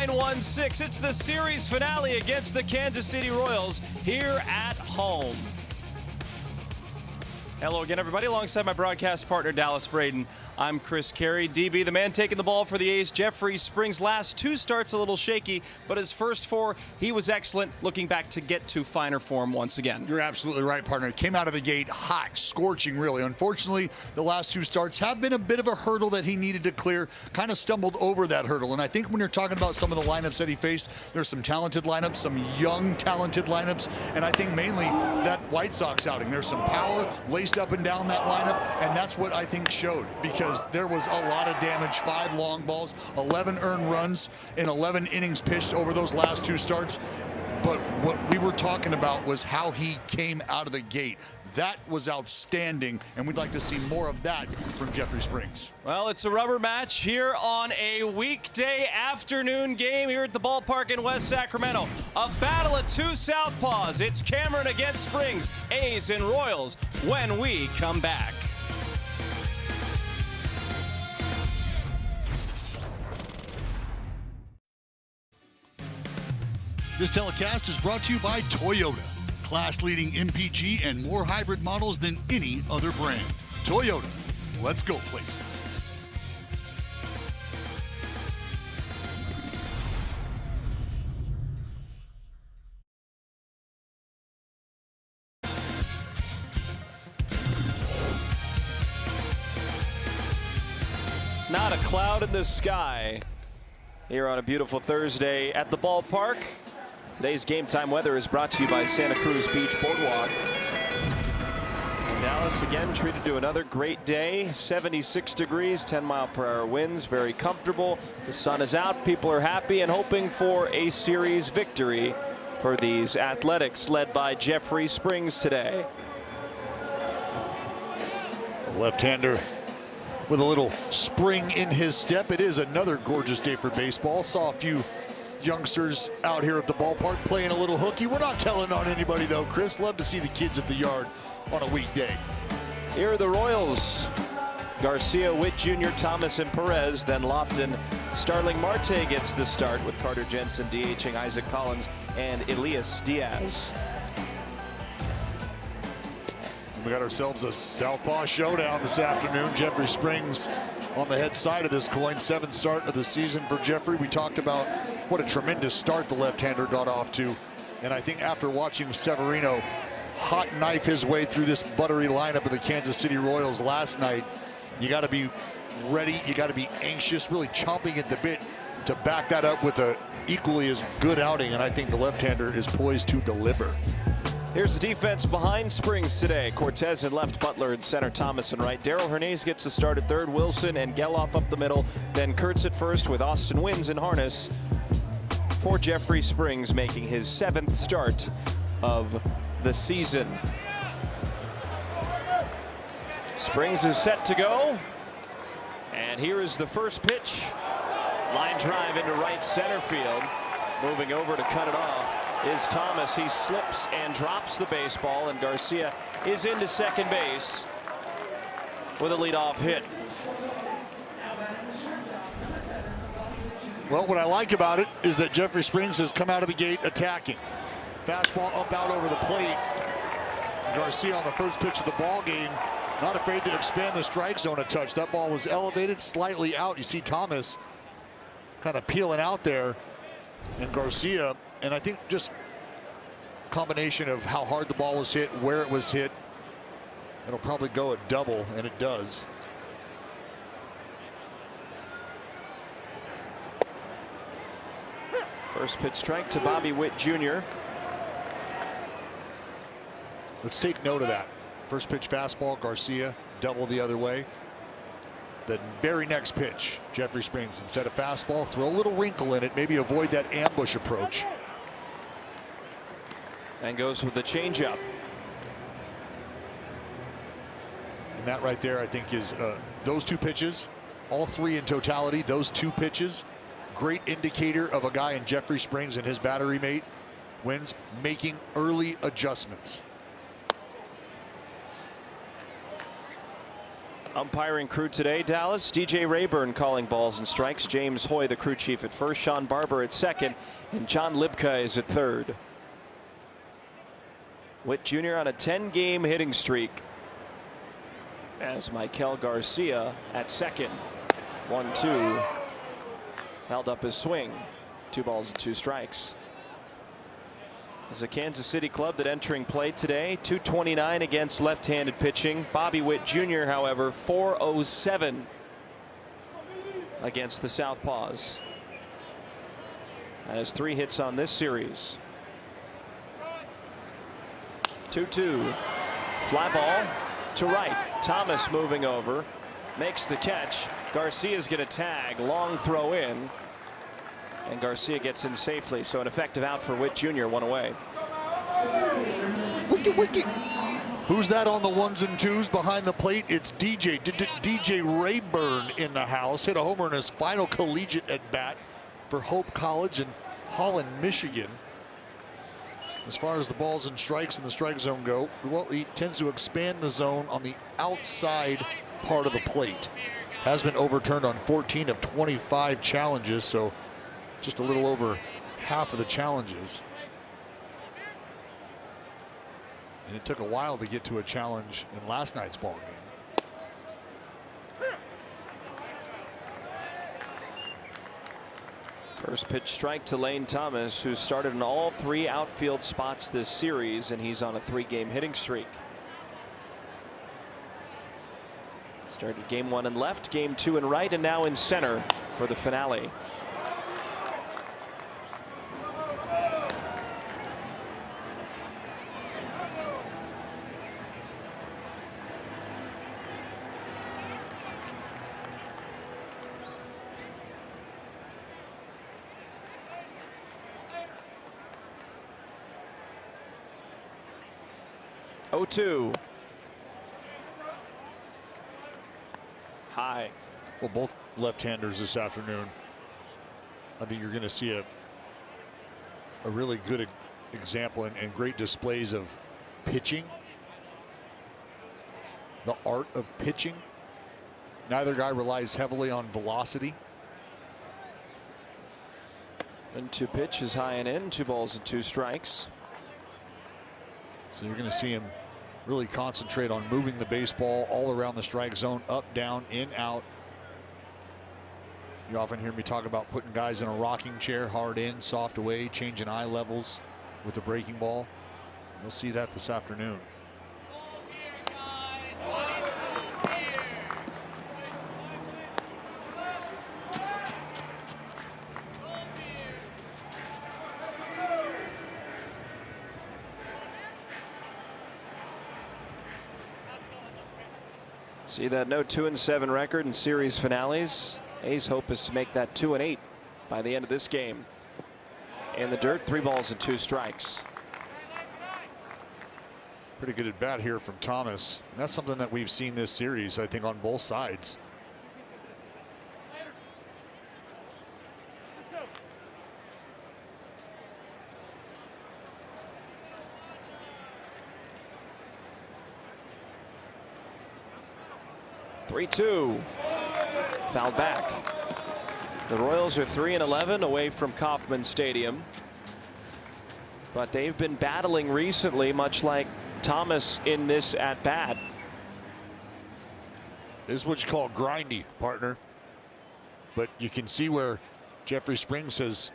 9-1-6. It's the series finale against the Kansas City Royals here at home. Hello again, everybody. Alongside my broadcast partner, Dallas Braden, I'm Chris Carey. DB, the man taking the ball for the A's, Jeffrey Springs. Last two starts a little shaky, but his first four, he was excellent. Looking back to get to finer form once again. You're absolutely right, partner. Came out of the gate hot, scorching, really. Unfortunately, the last two starts have been a bit of a hurdle that he needed to clear. Kind of stumbled over that hurdle. And I think when you're talking about some of the lineups that he faced, there's some talented lineups, some young, talented lineups. And I think mainly that White Sox outing. There's some power laced up and down that lineup, and that's what I think showed, because there was a lot of damage. 5 long balls, 11 earned runs in 11 innings pitched over those last two starts. But what we were talking about was how he came out of the gate. That was outstanding, and we'd like to see more of that from Jeffrey Springs. Well, it's a rubber match here on a weekday afternoon game here at the ballpark in West Sacramento. A battle of two southpaws. It's Cameron against Springs, A's and Royals, when we come back. This telecast is brought to you by Toyota. Class-leading MPG and more hybrid models than any other brand. Toyota, let's go places. Not a cloud in the sky here on a beautiful Thursday at the ballpark. Today's game time weather is brought to you by Santa Cruz Beach Boardwalk. And Dallas again treated to another great day. 76 degrees, 10-mile-per-hour winds, very comfortable. The sun is out, people are happy and hoping for a series victory for these Athletics led by Jeffrey Springs today. Left-hander with a little spring in his step. It is another gorgeous day for baseball. Saw a few youngsters out here at the ballpark playing a little hooky. We're not telling on anybody though, Chris. Love to see the kids at the yard on a weekday. Here are the Royals. Garcia, Witt Jr., Thomas, and Perez. Then Lofton, Starling Marte gets the start with Carter Jensen DHing Isaac Collins and Elias Diaz. We got ourselves a southpaw showdown this afternoon. Jeffrey Springs on the head side of this coin. 7th start of the season for Jeffrey. We talked about what a tremendous start the left-hander got off to. And I think after watching Severino hot knife his way through this buttery lineup of the Kansas City Royals last night, you got to be ready. You got to be anxious, really chomping at the bit to back that up with a equally as good outing. And I think the left-hander is poised to deliver. Here's the defense behind Springs today. Cortez in left, Butler in center, Thomas in right. Darryl Hernandez gets the start at third, Wilson and Geloff up the middle. Then Kurtz at first with Austin Wins in harness for Jeffrey Springs, making his 7th start of the season. Springs is set to go. And here is the first pitch. Line drive into right center field. Moving over to cut it off is Thomas. He slips and drops the baseball, and Garcia is into second base with a leadoff hit. Well, what I like about it is that Jeffrey Springs has come out of the gate attacking. Fastball up out over the plate. Garcia on the first pitch of the ball game, not afraid to expand the strike zone a touch. That ball was elevated slightly out. You see Thomas kind of peeling out there, and Garcia, and I think just combination of how hard the ball was hit, where it was hit, it'll probably go a double, and it does. First pitch strike to Bobby Witt Jr. Let's take note of that. First pitch fastball, Garcia, double the other way. The very next pitch, Jeffrey Springs, instead of fastball, throw a little wrinkle in it, maybe avoid that ambush approach. And goes with the changeup. And that right there, I think, is those two pitches, all three in totality, those two pitches, great indicator of a guy in Jeffrey Springs and his battery mate, Wins, making early adjustments. Umpiring crew today, Dallas. DJ Rayburn calling balls and strikes. James Hoy, the crew chief, at first. Sean Barber at second. And John Libka is at third. Witt Jr. on a 10-game hitting streak. As Michael Garcia at second. 1-2. Held up his swing. 2 balls and 2 strikes. It's a Kansas City club that entering play today. .229 against left-handed pitching. Bobby Witt Jr., however, .407 against the Southpaws. Has 3 hits on this series. 2-2. Fly ball to right. Thomas moving over. Makes the catch. Garcia's going to tag. Long throw in. And Garcia gets in safely, so an effective out for Witt Jr. 1 away. Wiki, wiki. Who's that on the 1s and 2s behind the plate? It's DJ Rayburn in the house. Hit a homer in his final collegiate at bat for Hope College in Holland, Michigan. As far as the balls and strikes in the strike zone go, well, he tends to expand the zone on the outside part of the plate. Has been overturned on 14 of 25 challenges, so just a little over half of the challenges. And it took a while to get to a challenge in last night's ball game. First pitch strike to Lane Thomas, who started in all 3 outfield spots this series, and he's on a 3-game hitting streak. Started game 1 in left, game 2 in right, and now in center for the finale. .0-2. High. Well, both left-handers this afternoon. I think you're going to see a really good example and great displays of pitching. The art of pitching. Neither guy relies heavily on velocity. 1-2 pitch is high and in. 2 balls and 2 strikes. So you're going to see him really concentrate on moving the baseball all around the strike zone, up, down, in, out. You often hear me talk about putting guys in a rocking chair, hard in, soft away, changing eye levels with the breaking ball. You'll see that this afternoon. See that no 2-7 record in series finales. A's hope is to make that 2-8 by the end of this game. In the dirt, 3 balls and 2 strikes. Pretty good at bat here from Thomas. And that's something that we've seen this series, I think, on both sides. .3-2. Fouled back. The Royals are 3-11 away from Kauffman Stadium. But they've been battling recently, much like Thomas in this at bat. This is what you call grindy, partner. But you can see where Jeffrey Springs has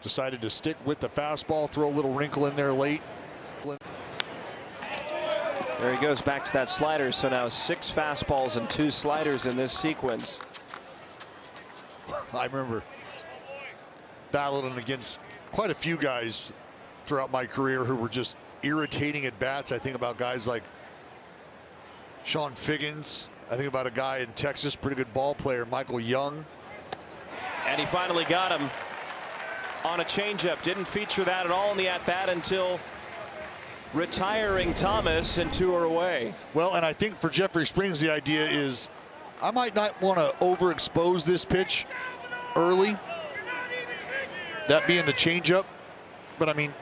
decided to stick with the fastball, throw a little wrinkle in there late. There he goes back to that slider. So now 6 fastballs and 2 sliders in this sequence. I remember battling against quite a few guys throughout my career who were just irritating at bats. I think about guys like Sean Figgins. I think about a guy in Texas, pretty good ball player, Michael Young. And he finally got him on a changeup. Didn't feature that at all in the at-bat until retiring Thomas, and 2 are away. Well, and I think for Jeffrey Springs, the idea is I might not want to overexpose this pitch early, that being the changeup. But I mean,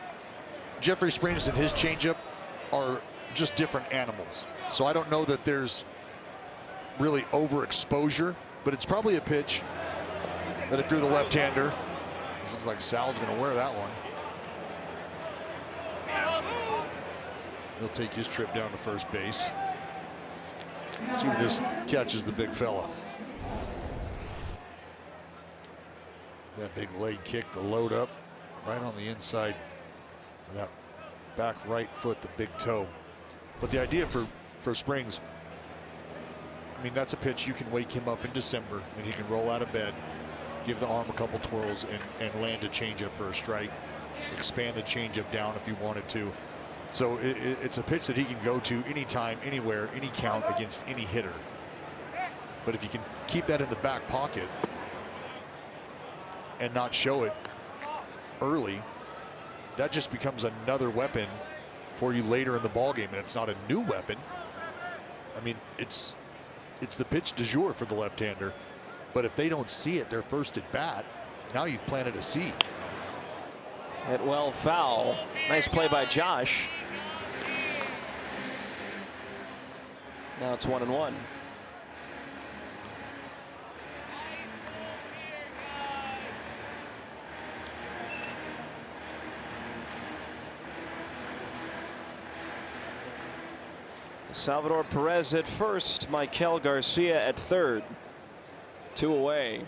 Jeffrey Springs and his changeup are just different animals. So I don't know that there's really overexposure, but it's probably a pitch that if you're the left-hander, this looks like Sal's going to wear that one. He'll take his trip down to first base. See if this catches the big fella. That big leg kick to load up right on the inside of that back right foot, the big toe. But the idea for Springs, I mean, that's a pitch you can wake him up in December and he can roll out of bed, give the arm a couple twirls and land a changeup for a strike, expand the changeup down if you wanted to. So it's a pitch that he can go to anytime, anywhere, any count against any hitter. But if you can keep that in the back pocket and not show it early, that just becomes another weapon for you later in the ballgame. And it's not a new weapon. I mean, it's the pitch du jour for the left-hander. But if they don't see it, their first at bat, now you've planted a seed. Hit well foul. Nice play by Josh. Now it's 1-1. Salvador Perez at first, Michael Garcia at third. 2 away.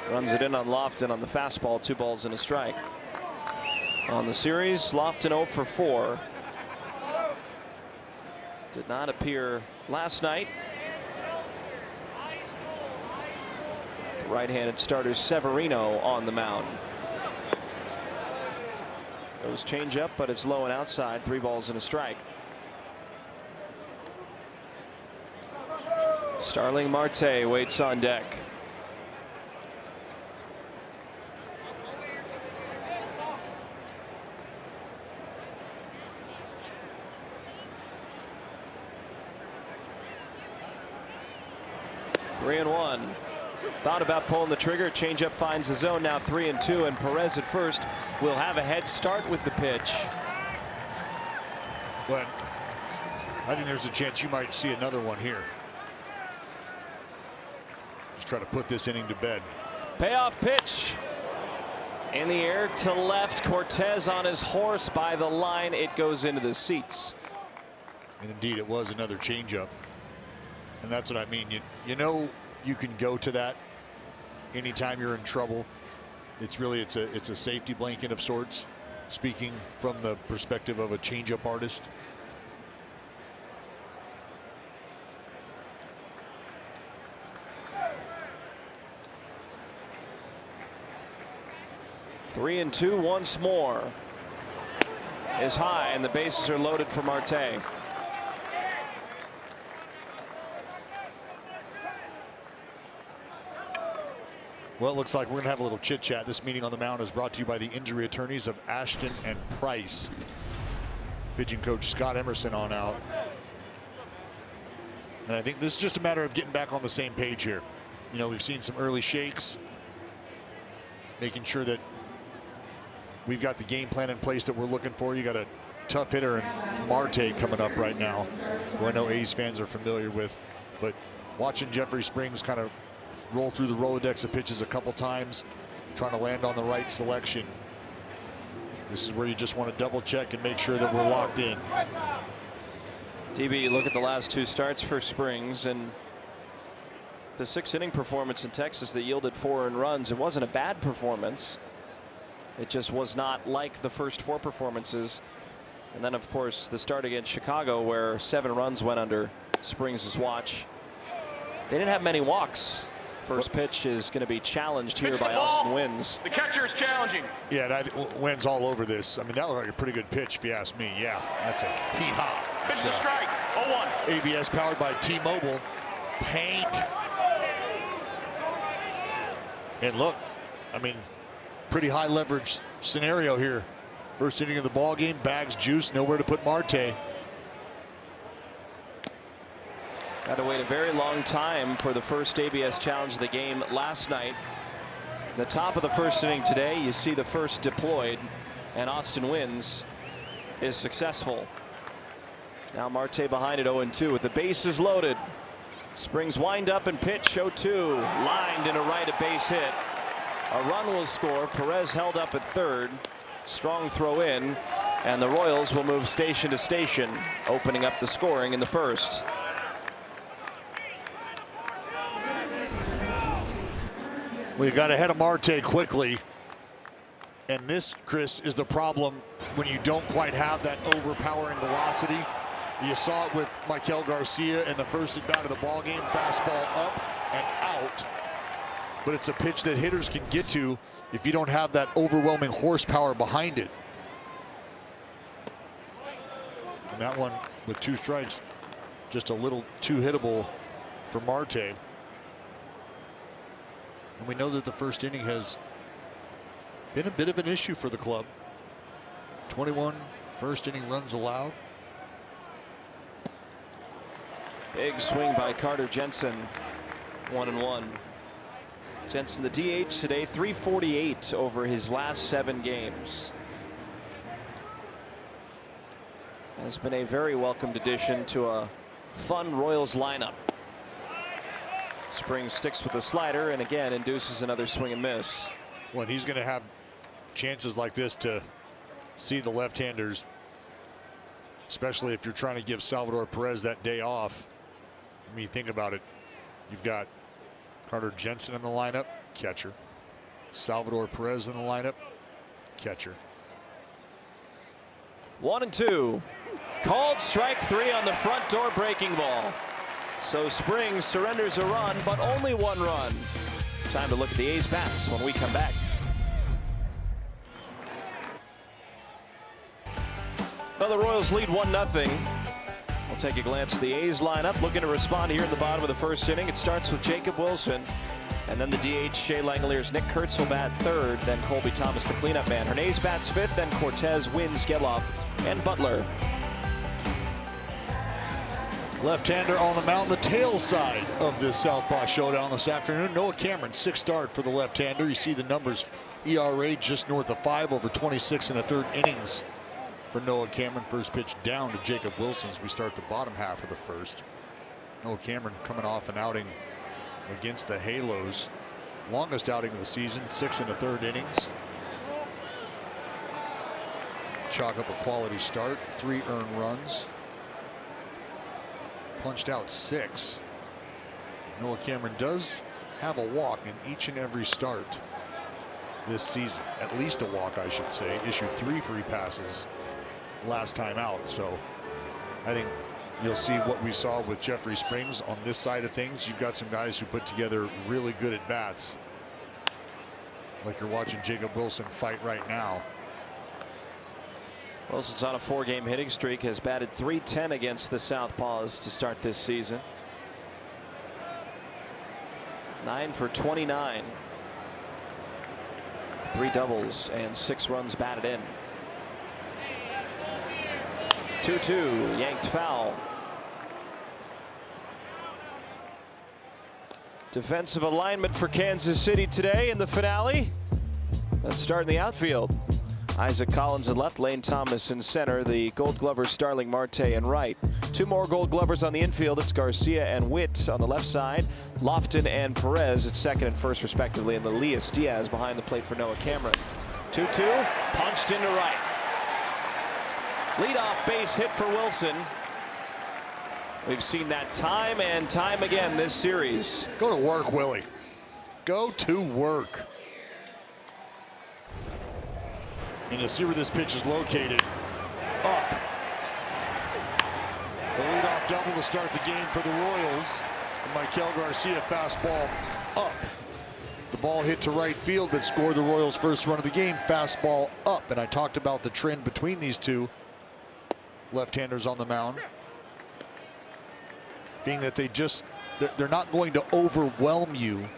Runs it in on Lofton on the fastball, 2 balls and a strike. On the series, Lofton 0 for 4. Did not appear last night. The right-handed starter Severino on the mound. Goes changeup, but it's low and outside. 3 balls and a strike. Starling Marte waits on deck. Three and 1. Thought about pulling the trigger. Changeup finds the zone. Now 3-2, and Perez at first will have a head start with the pitch. But I think there's a chance you might see another one here. Just try to put this inning to bed. Payoff pitch. In the air to left. Cortez on his horse by the line. It goes into the seats. And indeed, it was another changeup. And that's what I mean. You know you can go to that anytime you're in trouble. It's a safety blanket of sorts, speaking from the perspective of a changeup artist. Three and 2 once more. Is high, and the bases are loaded for Marte. Well, it looks like we're going to have a little chit chat. This meeting on the mound is brought to you by the injury attorneys of Ashton and Price. Pitching coach Scott Emerson on out. And I think this is just a matter of getting back on the same page here. You know, we've seen some early shakes, making sure that we've got the game plan in place that we're looking for. You got a tough hitter in Marte coming up right now, who I know A's fans are familiar with. But watching Jeffrey Springs kind of roll through the Rolodex of pitches a couple times, trying to land on the right selection. This is where you just want to double check and make sure that we're locked in. DB, look at the last 2 starts for Springs, and the 6th inning performance in Texas that yielded 4 earned runs. It wasn't a bad performance. It just was not like the first 4 performances. And then, of course, the start against Chicago, where 7 runs went under Springs' watch. They didn't have many walks. First pitch is going to be challenged here by Austin Wynns. The catcher is challenging. Yeah, Wynns all over this. I mean, that looked like a pretty good pitch, if you ask me. Yeah, that's a hee-haw. Pitch to strike. 0-1. ABS powered by T-Mobile. Paint. And look, I mean, pretty high leverage scenario here. First inning of the ball game, bags juice, nowhere to put Marte. Had to wait a very long time for the first ABS challenge of the game last night. The top of the first inning today, you see the first deployed, and Austin Wynns is successful. Now Marte behind it 0-2 with the bases loaded. Springs wind up and pitch 0-2. Lined into right, a base hit. A run will score. Perez held up at third. Strong throw in. And the Royals will move station to station, opening up the scoring in the first. Well, you got ahead of Marte quickly. And this, Chris, is the problem when you don't quite have that overpowering velocity. You saw it with Michael Garcia in the first at bat of the ball game. Fastball up and out. But it's a pitch that hitters can get to if you don't have that overwhelming horsepower behind it. And that one with 2 strikes, just a little too hittable for Marte. And we know that the first inning has been a bit of an issue for the club. 21 first inning runs allowed. Big swing by Carter Jensen. 1-1. Jensen, the DH today, 348 over his last 7 games. Has been a very welcomed addition to a fun Royals lineup. Springs sticks with the slider and again induces another swing and miss. Well, he's going to have chances like this to see the left-handers, especially if you're trying to give Salvador Perez that day off. I mean, think about it. You've got Carter Jensen in the lineup, catcher. Salvador Perez in the lineup, catcher. 1-2. Called strike 3 on the front door breaking ball. So Springs surrenders a run, but only 1 run. Time to look at the A's bats when we come back. Well, the Royals lead 1-0. We'll take a glance at the A's lineup, looking to respond here in the bottom of the first inning. It starts with Jacob Wilson, and then the DH Shea Langoliers. Nick Kurtz will bat third, then Colby Thomas, the cleanup man. Hernandez bats fifth, then Cortez, Wins, Geloff, and Butler. Left-hander on the mound, the tail side of this Southpaw showdown this afternoon. Noah Cameron, 6th start for the left-hander. You see the numbers, ERA just north of 5 over 26 1/3 innings for Noah Cameron. First pitch down to Jacob Wilson as we start the bottom half of the first. Noah Cameron coming off an outing against the Halos. Longest outing of the season, 6 1/3 innings. Chalk up a quality start, 3 earned runs. Punched out 6. Noah Cameron does have a walk in each and every start this season. At least a walk, I should say. Issued 3 free passes last time out. So I think you'll see what we saw with Jeffrey Springs on this side of things. You've got some guys who put together really good at bats, like you're watching Jacob Wilson fight right now. Wilson's on a 4-game hitting streak, has batted .310 against the Southpaws to start this season. 9 for 29. 3 doubles and 6 runs batted in. 2-2, yanked foul. Defensive alignment for Kansas City today in the finale. Let's start in the outfield. Isaac Collins in left, Lane Thomas in center, the Gold Glovers Starling Marte in right. 2 more Gold Glovers on the infield. It's Garcia and Witt on the left side, Lofton and Perez at second and first respectively, and Elias Diaz behind the plate for Noah Cameron. 2-2, punched into right. Leadoff base hit for Wilson. We've seen that time and time again this series. Go to work, Willie. Go to work. And you'll see where this pitch is located. Up. The leadoff double to start the game for the Royals. And Michael Garcia fastball up. The ball hit to right field that scored the Royals' first run of the game. Fastball up. And I talked about the trend between these two left-handers on the mound, being that they're not going to overwhelm you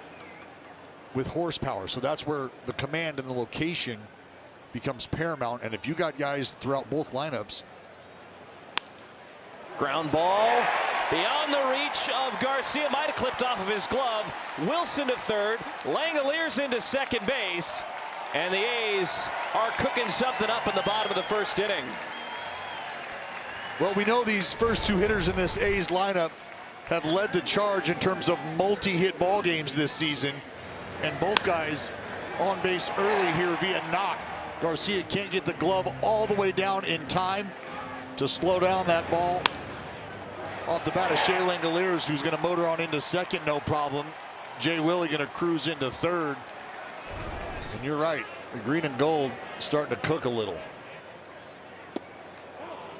with horsepower. So that's where the command and the location becomes paramount. And if you got guys throughout both lineups. Ground ball beyond the reach of Garcia. Might have clipped off of his glove. Wilson to third. Langoliers into second base. And the A's are cooking something up in the bottom of the first inning. Well, we know these first two hitters in this A's lineup have led the charge in terms of multi-hit ball games this season. And both guys on base early here via knock. Garcia can't get the glove all the way down in time to slow down that ball off the bat of Shea Langoliers, who's going to motor on into second, no problem. Jay Willie going to cruise into third. And you're right, the green and gold starting to cook a little.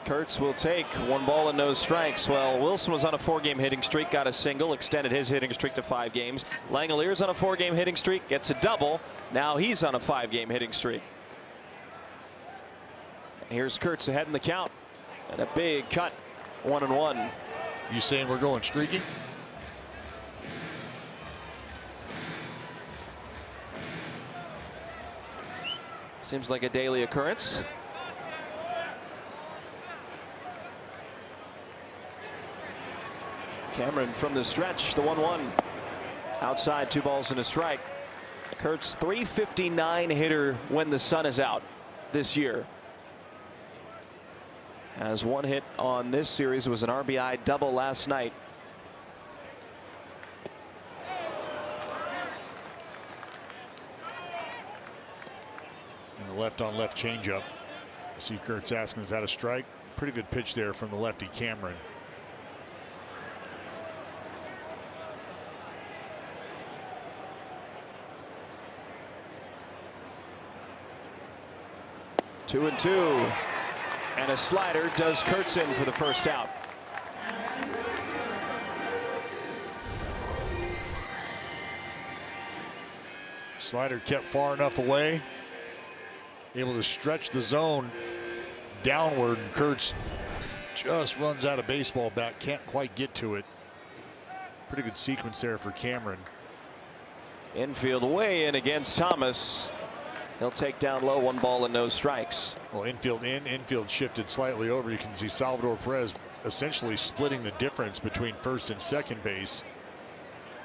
Kurtz will take 1 ball and no strikes. Well, Wilson was on a 4-game hitting streak, got a single, extended his hitting streak to 5 games. Langoliers on a 4-game hitting streak, gets a double. Now he's on a 5-game hitting streak. Here's Kurtz ahead in the count. And a big cut, 1-1. You saying we're going streaky? Seems like a daily occurrence. Cameron from the stretch, the 1-1. Outside, 2 balls and a strike. Kurtz, .359 hitter when the sun is out this year. Has 1 hit on this series. It was an RBI double last night. And the left-on-left changeup. I see Kurtz asking, is that a strike? Pretty good pitch there from the lefty Cameron. Two and 2. And a slider does Kurtz in for the first out. Slider kept far enough away, able to stretch the zone downward, and Kurtz just runs out of baseball bat, can't quite get to it. Pretty good sequence there for Cameron. Infield way in against Thomas. He'll take down low, 1 ball and no strikes. Well, infield in, infield shifted slightly over. You can see Salvador Perez essentially splitting the difference between first and second base.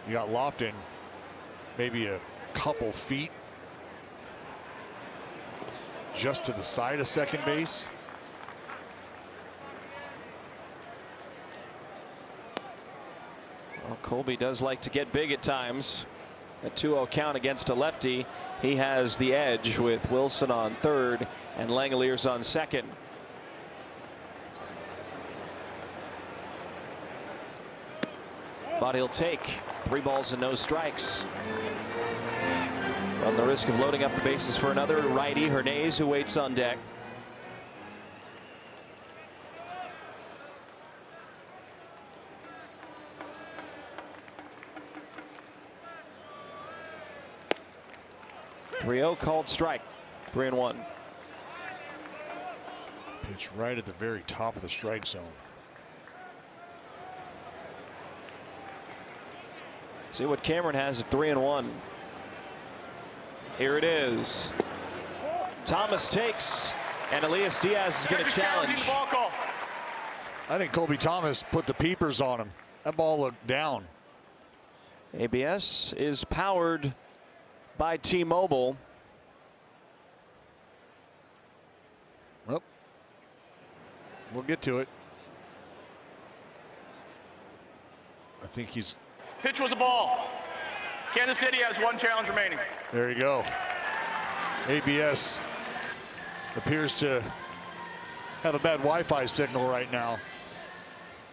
You got Lofton maybe a couple feet just to the side of second base. Well, Colby does like to get big at times. A 2-0 count against a lefty. He has the edge with Wilson on third and Langoliers on second. But he'll take 3 balls and no strikes. Run the risk of loading up the bases for another righty, Hernandez, who waits on deck. .30 called strike. 3-1. Pitch right at the very top of the strike zone. See what Cameron has at 3-1. Here it is. Thomas takes, and Elias Diaz is going to challenge. I think Colby Thomas put the peepers on him. That ball looked down. ABS is powered by T-Mobile. Well, we'll get to it. I think he's. Pitch was a ball. Kansas City has 1 challenge remaining. There you go. ABS appears to have a bad Wi-Fi signal right now.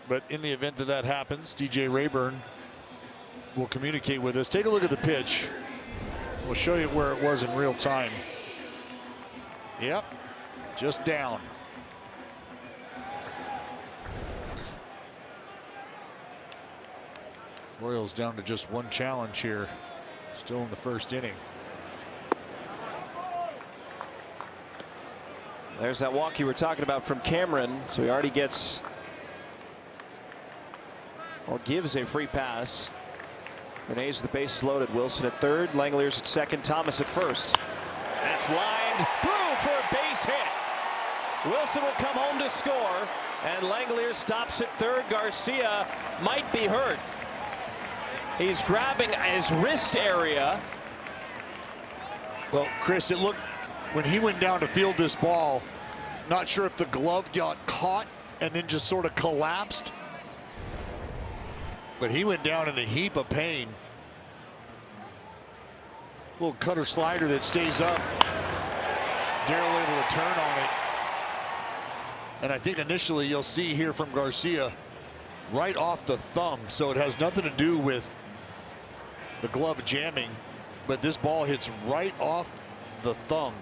But in the event that that happens, DJ Rayburn will communicate with us. Take a look at the pitch. We'll show you where it was in real time. Yep, just down. Royals down to just 1 challenge here, still in the first inning. There's that walk you were talking about from Cameron. So he already gets or gives a free pass. Hernandez, the bases loaded. Wilson at third, Langoliers at second, Thomas at first. That's lined through for a base hit. Wilson will come home to score, and Langoliers stops at third. Garcia might be hurt. He's grabbing his wrist area. Well, Chris, it looked when he went down to field this ball, not sure if the glove got caught and then just sort of collapsed. But he went down in a heap of pain. Little cutter slider that stays up. Darryl able to turn on it. And I think initially you'll see here from Garcia right off the thumb. So it has nothing to do with the glove jamming, but this ball hits right off the thumb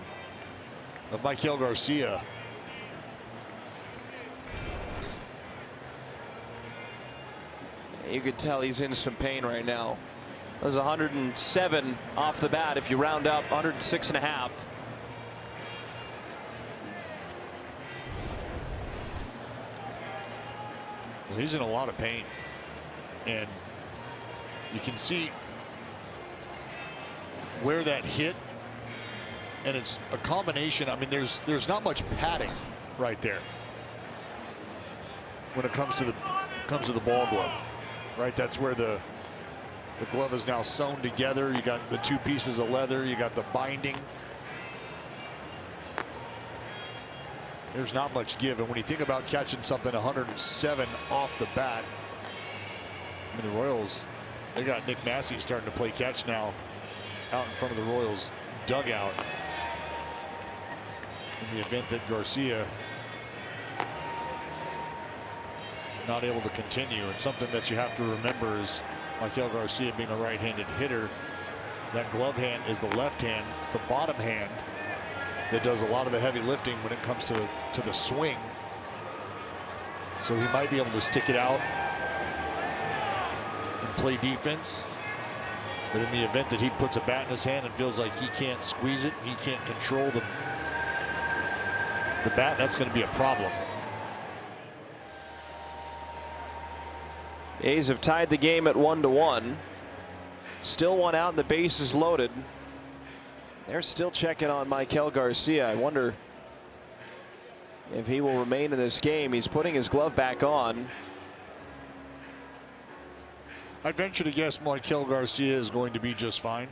of Michael Garcia. You could tell he's in some pain right now. That was 107 off the bat. If you round up, 106.5. Well, he's in a lot of pain, and you can see where that hit, and it's a combination. I mean, there's not much padding right there when it comes to the ball glove, right? That's where the glove is now sewn together. You got the two pieces of leather, you got the binding. There's not much give, and when you think about catching something 107 off the bat, I mean, the Royals, they got Nick Massey starting to play catch now out in front of the Royals dugout in the event that Garcia not able to continue. And something that you have to remember is Michael Garcia being a right-handed hitter, that glove hand is the left hand. It's the bottom hand that does a lot of the heavy lifting when it comes to the swing. So he might be able to stick it out and play defense. But in the event that he puts a bat in his hand and feels like he can't squeeze it, he can't control the bat, that's going to be a problem. The A's have tied the game at 1-1. Still one out and the base is loaded. They're still checking on Michael Garcia. I wonder if he will remain in this game. He's putting his glove back on. I'd venture to guess Michael Garcia is going to be just fine.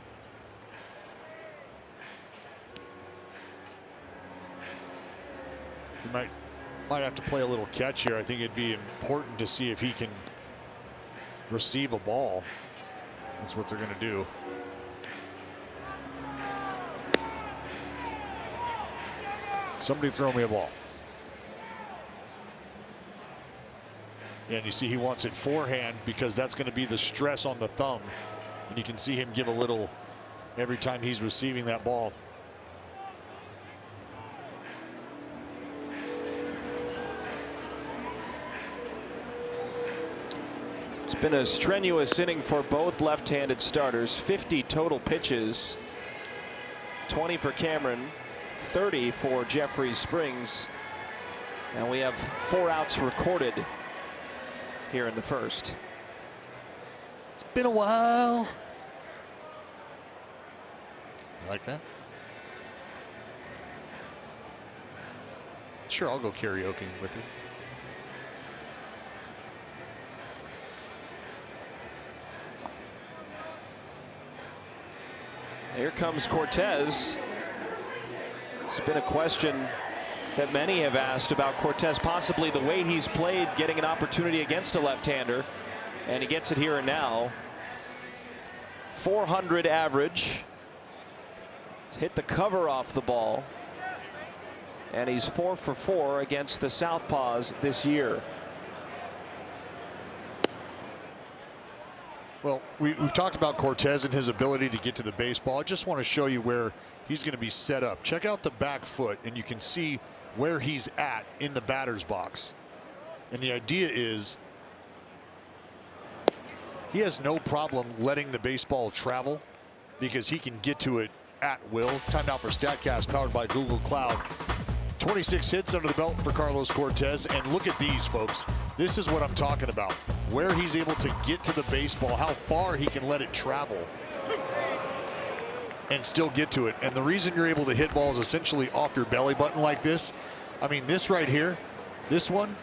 He might have to play a little catch here. I think it'd be important to see if he can receive a ball. That's what they're going to do. Somebody throw me a ball. And you see he wants it forehand because that's going to be the stress on the thumb. And you can see him give a little every time he's receiving that ball. It's been a strenuous inning for both left-handed starters. 50 total pitches. 20 for Cameron, 30 for Jeffrey Springs. And we have 4 outs recorded here in the first. It's been a while. You like that? Sure, I'll go karaoke with you. Here comes Cortez. It's been a question that many have asked about Cortez, possibly the way he's played, getting an opportunity against a left-hander, and he gets it here and now. 400 average. Hit the cover off the ball, and he's 4 for 4 against the Southpaws this year. Well, we've talked about Cortez and his ability to get to the baseball. I just want to show you where he's going to be set up. Check out the back foot, and you can see where he's at in the batter's box. And the idea is he has no problem letting the baseball travel because he can get to it at will. Time now for StatCast, powered by Google Cloud. 26 hits under the belt for Carlos Cortez, and look at these, folks. This is what I'm talking about. Where he's able to get to the baseball, how far he can let it travel and still get to it. And the reason you're able to hit balls essentially off your belly button like this, I mean, this right here, this one,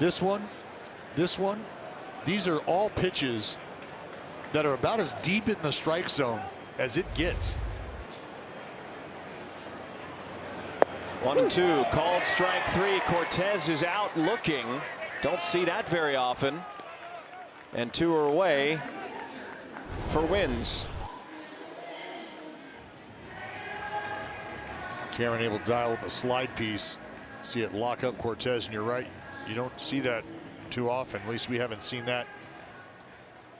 this one, this one, these are all pitches that are about as deep in the strike zone as it gets. 1-2, called strike 3. Cortez is out looking. Don't see that very often. And 2 are away for wins. Cameron able to dial up a slide piece. See it lock up Cortez, and you're right. You don't see that too often. At least we haven't seen that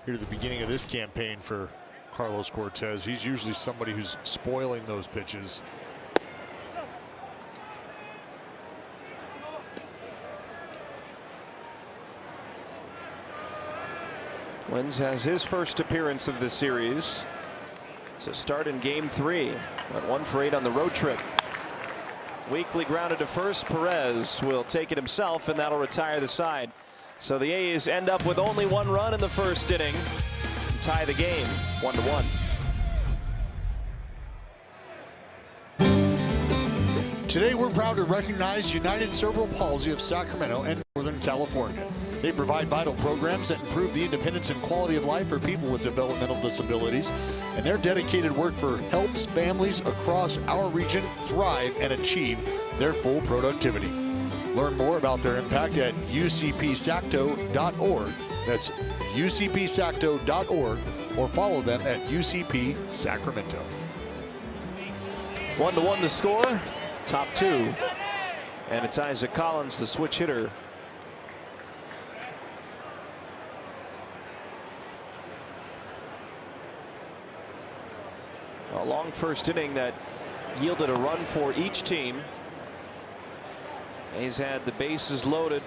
here at the beginning of this campaign for Carlos Cortez. He's usually somebody who's spoiling those pitches. Wins has his first appearance of the series. So start in game 3. Went 1 for 8 on the road trip. Weakly grounded to first. Perez will take it himself, and that'll retire the side. So the A's end up with only 1 run in the first inning and tie the game 1-1. Today we're proud to recognize United Cerebral Palsy of Sacramento and Northern California. They provide vital programs that improve the independence and quality of life for people with developmental disabilities, and their dedicated work helps families across our region thrive and achieve their full productivity. Learn more about their impact at ucpsacto.org. That's ucpsacto.org, or follow them at UCP Sacramento. 1-1 the score. Top 2. And it's Isaac Collins, the switch hitter. A long first inning that yielded a run for each team. He's had the bases loaded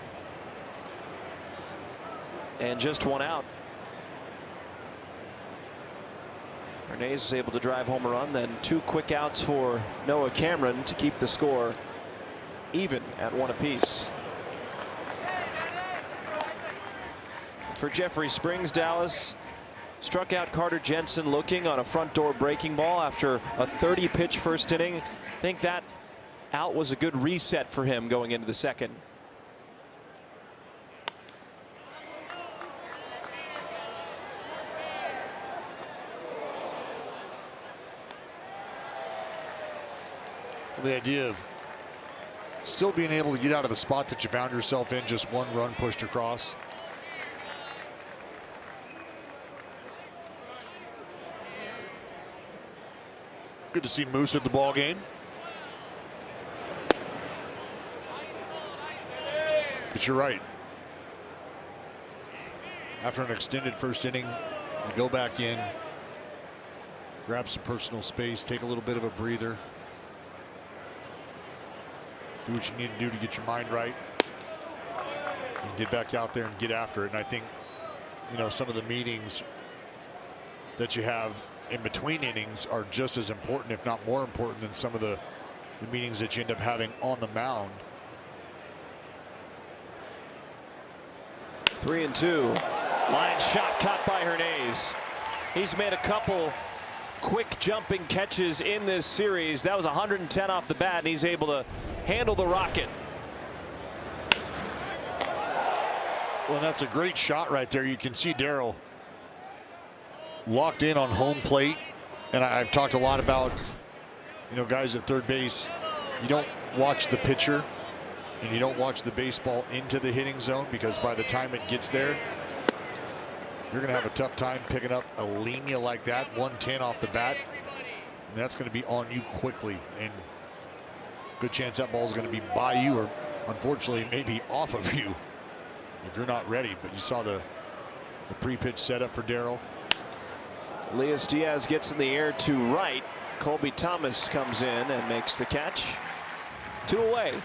and just 1 out. Hernandez was able to drive home a run, then 2 quick outs for Noah Cameron to keep the score even at 1 apiece. For Jeffrey Springs, Dallas struck out Carter Jensen looking on a front door breaking ball after a 30-pitch first inning. I think that out was a good reset for him going into the second. The idea of still being able to get out of the spot that you found yourself in, just 1 run pushed across. Good to see Moose at the ball game. But you're right. After an extended first inning, you go back in, grab some personal space, take a little bit of a breather. Do what you need to do to get your mind right. And get back out there and get after it. And I think, some of the meetings that you have in between innings are just as important, if not more important, than some of the meetings that you end up having on the mound. 3-2. Line shot caught by Hernandez. He's made a couple quick jumping catches in this series. That was 110 off the bat, and he's able to handle the rocket. Well, that's a great shot right there. You can see Darryl locked in on home plate, and I've talked a lot about, guys at third base. You don't watch the pitcher, and you don't watch the baseball into the hitting zone, because by the time it gets there, you're going to have a tough time picking up a linear like that, 110 off the bat. And that's going to be on you quickly, and good chance that ball is going to be by you, or unfortunately maybe off of you if you're not ready. But you saw the pre-pitch setup for Darryl. Elias Diaz gets in the air to right. Colby Thomas comes in and makes the catch. 2 away.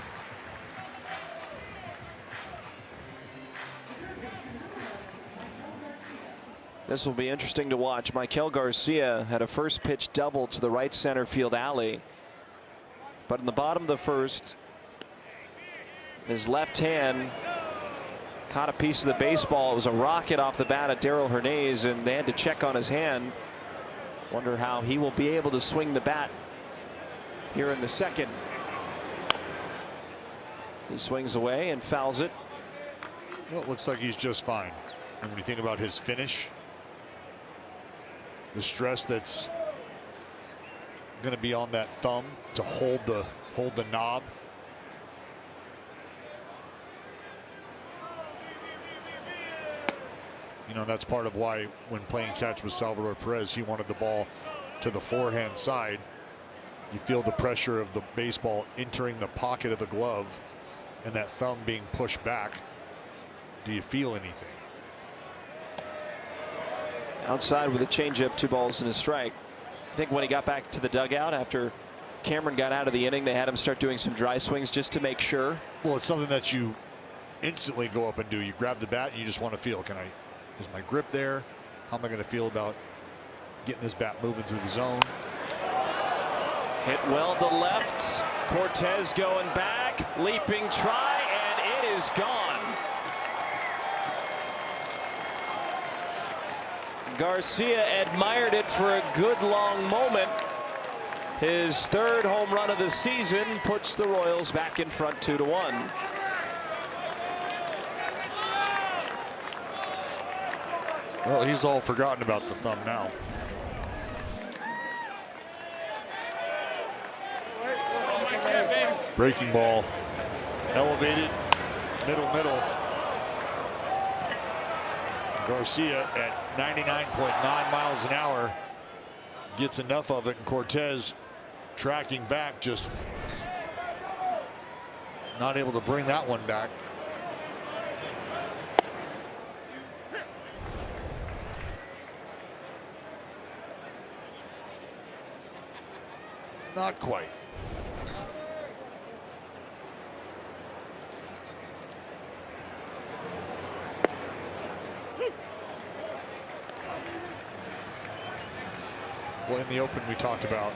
This will be interesting to watch. Michael Garcia had a first pitch double to the right center field alley. But in the bottom of the first, his left hand caught a piece of the baseball. It was a rocket off the bat at Darryl Hernandez, and they had to check on his hand. Wonder how he will be able to swing the bat here in the second. He swings away and fouls it. Well, it looks like he's just fine. And when you think about his finish, the stress that's going to be on that thumb to hold the knob, You know, that's part of why when playing catch with Salvador Perez, he wanted the ball to the forehand side. You feel the pressure of the baseball entering the pocket of the glove and that thumb being pushed back. Do you feel anything? Outside with a changeup, 2 balls and a strike. I think when he got back to the dugout after Cameron got out of the inning, they had him start doing some dry swings just to make sure. Well, it's something that you instantly go up and do. You grab the bat and you just want to feel, is my grip there? How am I going to feel about getting this bat moving through the zone? Hit well to left. Cortez going back, leaping try, and it is gone. Garcia admired it for a good long moment. His 3rd home run of the season puts the Royals back in front 2-1. Well, he's all forgotten about the thumb now. Breaking ball, elevated, middle. Garcia at 99.9 miles an hour gets enough of it, and Cortez tracking back, just not able to bring that one back. Not quite. Well, in the open, we talked about,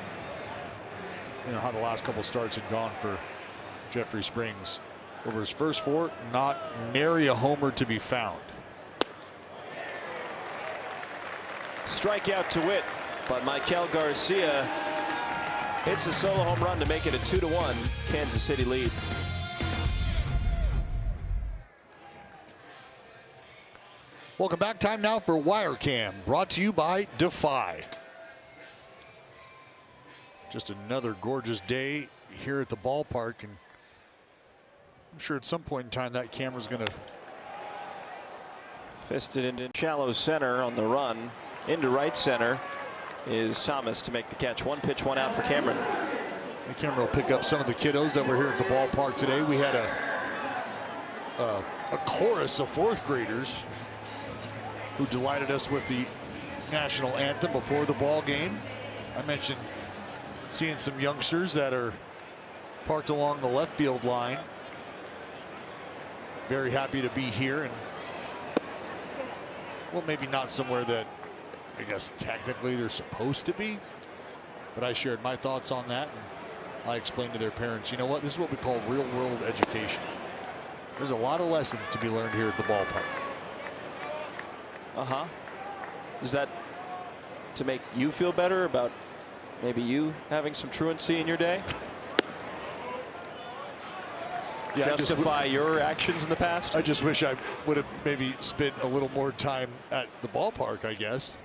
how the last couple starts had gone for Jeffrey Springs. Over his first 4, not nary a homer to be found. Strikeout to Witt, but Michael Garcia hits a solo home run to make it a 2-1 Kansas City lead. Welcome back. Time now for Wire Cam, brought to you by Defy. Just another gorgeous day here at the ballpark, and I'm sure at some point in time that camera's going to fisted into shallow center on the run. Into right center is Thomas to make the catch. 1 pitch, 1 out for Cameron. The camera will pick up some of the kiddos that were here at the ballpark today. We had a chorus of 4th graders who delighted us with the national anthem before the ball game. I mentioned seeing some youngsters that are parked along the left field line. Very happy to be here, and well, maybe not somewhere that I guess technically they're supposed to be, but I shared my thoughts on that, and I explained to their parents, you know what, this is what we call real world education. There's a lot of lessons to be learned here at the ballpark. Is that to make you feel better about maybe you having some truancy in your day? Yeah, justify your actions in the past? I just wish I would have maybe spent a little more time at the ballpark, I guess.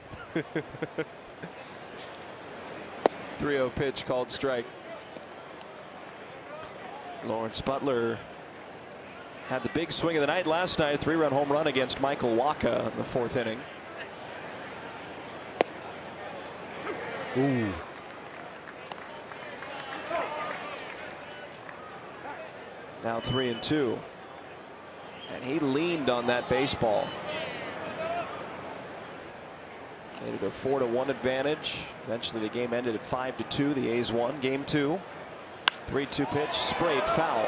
3-0 pitch called strike. Lawrence Butler had the big swing of the night last night. 3-run home run against Michael Wacha in the 4th inning. Ooh. Now 3-2. And he leaned on that baseball. Made it a 4-1 advantage. Eventually the game ended at 5-2. The A's won game 2. 3-2 pitch, sprayed foul.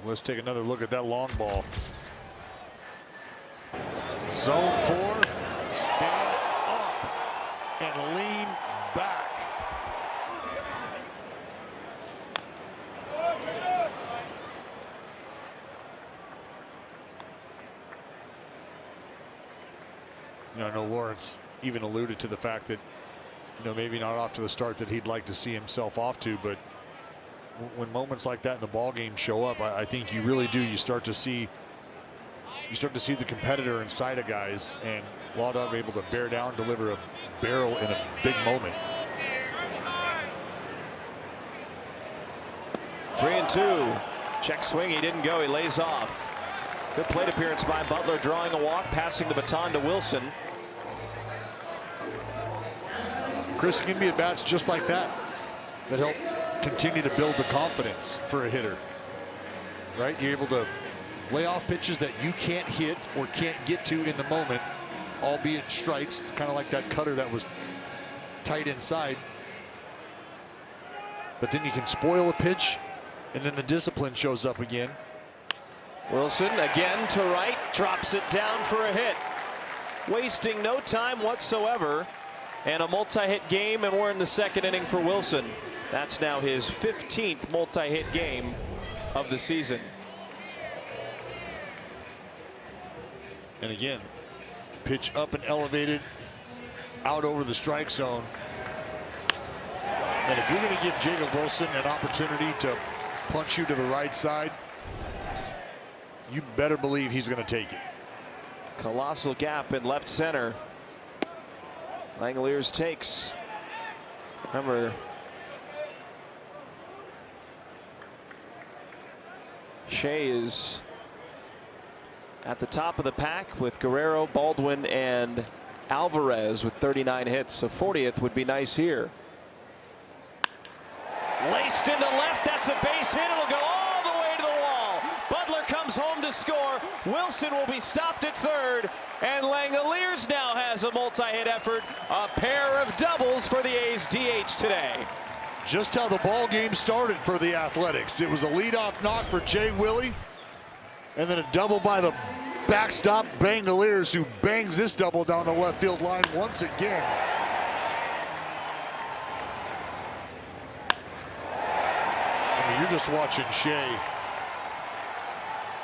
Let's take another look at that long ball. Zone 4, stand up and lean back. I know Lawrence even alluded to the fact that, maybe not off to the start that he'd like to see himself off to, but when moments like that in the ball game show up, I think you really do. You start to see the competitor inside of guys, and Laudon able to bear down, deliver a barrel in a big moment. 3-2. Check swing. He didn't go. He lays off. Good plate appearance by Butler, drawing a walk, passing the baton to Wilson. Chris, give me at-bats just like that help continue to build the confidence for a hitter. Right? You're able to lay off pitches that you can't hit or can't get to in the moment, albeit strikes, kind of like that cutter that was tight inside. But then you can spoil a pitch, and then the discipline shows up again. Wilson again to right, drops it down for a hit. Wasting no time whatsoever, and a multi-hit game, and we're in the second inning for Wilson. That's now his 15th multi-hit game of the season. And again, pitch up and elevated, out over the strike zone. And if you're going to give Jacob Wilson an opportunity to punch you to the right side, you better believe he's going to take it. Colossal gap in left center. Langeliers takes. Remember, Shea is at the top of the pack with Guerrero, Baldwin, and Alvarez with 39 hits. So 40th would be nice here. Laced into left, that's a base hit. It'll go all the way to the wall. Butler comes home to score. Wilson will be stopped at third, and Langeliers now has a multi-hit effort. A pair of doubles for the A's DH today. Just how the ball game started for the Athletics. It was a leadoff knock for Jay Willie, and then a double by the backstop Langeliers, who bangs this double down the left field line once again. I mean, you're just watching Shea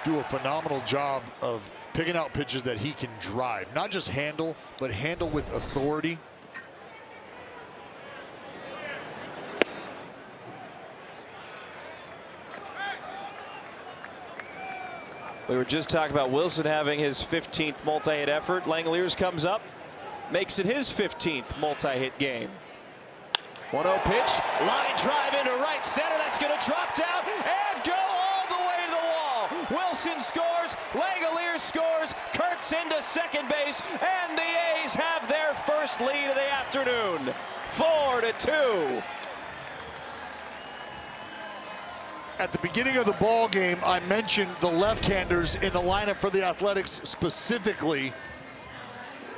do a phenomenal job of picking out pitches that he can drive, not just handle, but handle with authority. We were just talking about Wilson having his 15th multi-hit effort. Langeliers comes up, makes it his 15th multi-hit game. 1-0 pitch, line drive into right center. That's going to drop down and go all the way to the wall. Wilson scores, Langeliers scores, Kurtz into second base, and the A's have their first lead of the afternoon. 4-2. At the beginning of the ball game, I mentioned the left-handers in the lineup for the Athletics specifically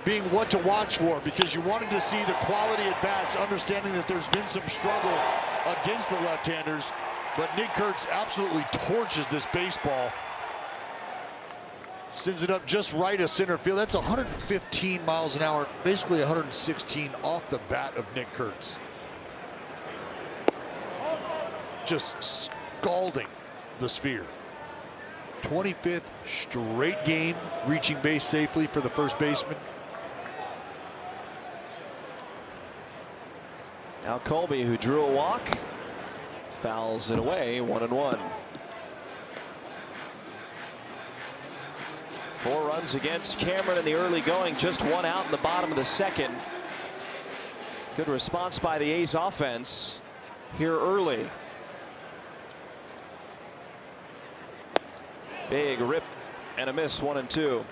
being what to watch for, because you wanted to see the quality at bats, understanding that there's been some struggle against the left-handers. But Nick Kurtz absolutely torches this baseball. Sends it up just right of center field. That's 115 miles an hour, basically 116 off the bat of Nick Kurtz. Just scalding the sphere. 25th straight game reaching base safely for the first baseman. Now Colby, who drew a walk, fouls it away, 1-1. 4 runs against Cameron in the early going, just 1 out in the bottom of the second. Good response by the A's offense here early. Big rip and a miss, 1-2.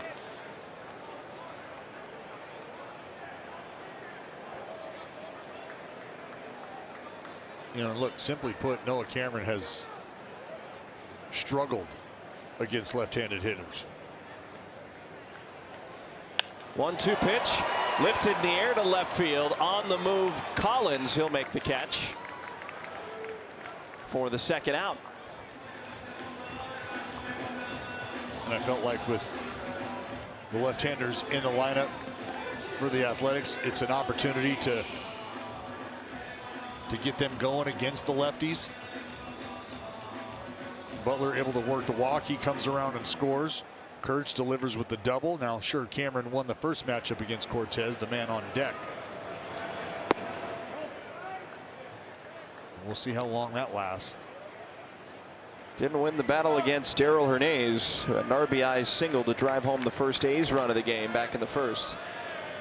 You know, look, simply put, Noah Cameron has struggled against left-handed hitters. 1-2 pitch, lifted in the air to left field. On the move, Collins, he'll make the catch for the second out. And I felt like with the left-handers in the lineup for the Athletics, it's an opportunity to get them going against the lefties. Butler able to work the walk. He comes around and scores. Kurtz delivers with the double. Now, sure, Cameron won the first matchup against Cortez, the man on deck. We'll see how long that lasts. Didn't win the battle against Darrell Hernandez, who had an RBI single to drive home the first A's run of the game back in the first.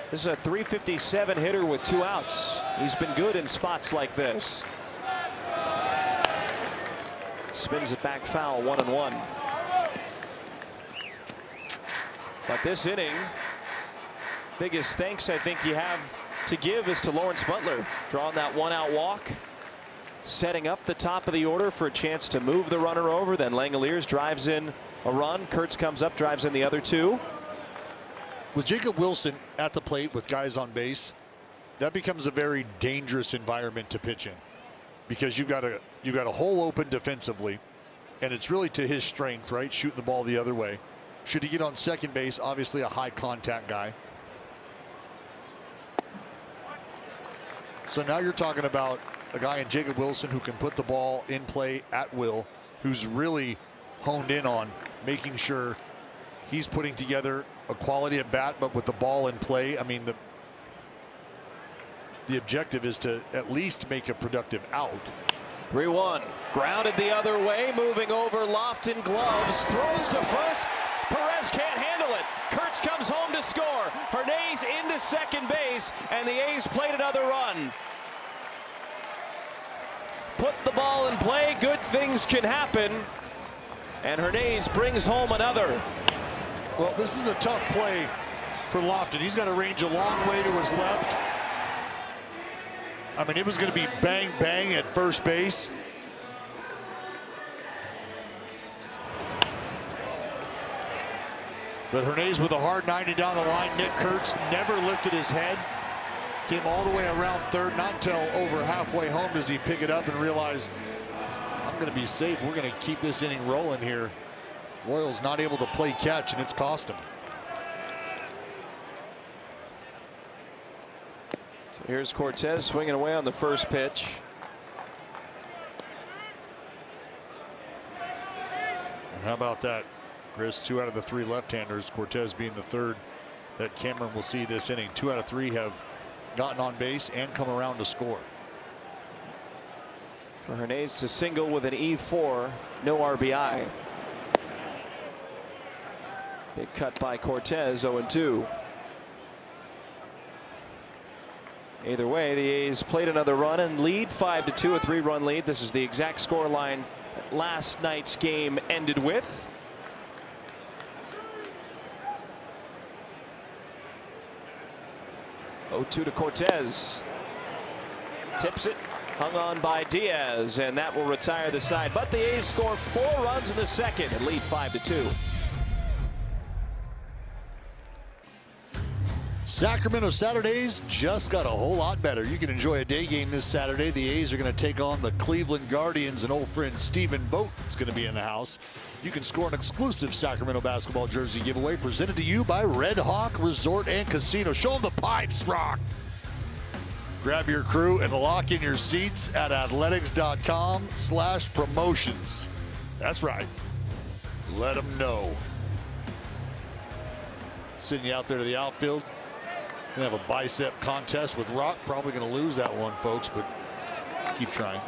This is a .357 hitter with 2 outs. He's been good in spots like this. Spins it back foul, 1-1. But this inning, biggest thanks I think you have to give is to Lawrence Butler, drawing that 1-out walk, setting up the top of the order for a chance to move the runner over. Then Langeliers drives in a run. Kurtz comes up, drives in the other two. With Jacob Wilson at the plate with guys on base, that becomes a very dangerous environment to pitch in, because you've got a hole open defensively, and it's really to his strength, right? Shooting the ball the other way. Should he get on second base, obviously a high contact guy. So now you're talking about a guy in Jacob Wilson who can put the ball in play at will, who's really honed in on making sure he's putting together a quality at bat, but with the ball in play. I mean, the objective is to at least make a productive out. 3-1, grounded the other way, moving over, Lofton gloves, throws to first. Perez can't handle it. Kurtz comes home to score. Hernandez into second base, and the A's played another run. Put the ball in play, good things can happen. And Hernandez brings home another. Well, this is a tough play for Lofton. He's got to range a long way to his left. I mean, it was going to be bang, bang at first base. But Hernandez with a hard 90 down the line. Nick Kurtz never lifted his head. Came all the way around third. Not until over halfway home does he pick it up and realize, I'm going to be safe. We're going to keep this inning rolling here. Royals not able to play catch, and it's cost him. So here's Cortez swinging away on the first pitch. And how about that, Chris? 2 out of the 3 left-handers, Cortez being the third that Cameron will see this inning. 2 out of 3 have gotten on base and come around to score. For Hernandez to single with an E4, no RBI. Big cut by Cortez, 0-2. Either way, the A's played another run and lead 5-2, a 3-run lead. This is the exact score line that last night's game ended with. To Cortez. Tips it, hung on by Diaz, and that will retire the side. But the A's score 4 runs in the second and lead 5-2. Sacramento Saturdays just got a whole lot better. You can enjoy a day game this Saturday. The A's are going to take on the Cleveland Guardians, and old friend Stephen Vogt is going to be in the house. You can score an exclusive Sacramento basketball jersey giveaway presented to you by Red Hawk Resort and Casino. Show them the pipes, Rock. Grab your crew and lock in your seats at athletics.com/promotions. That's right. Let them know. Sending you out there to the outfield. Gonna have a bicep contest with Rock. Probably gonna lose that one, folks, but keep trying.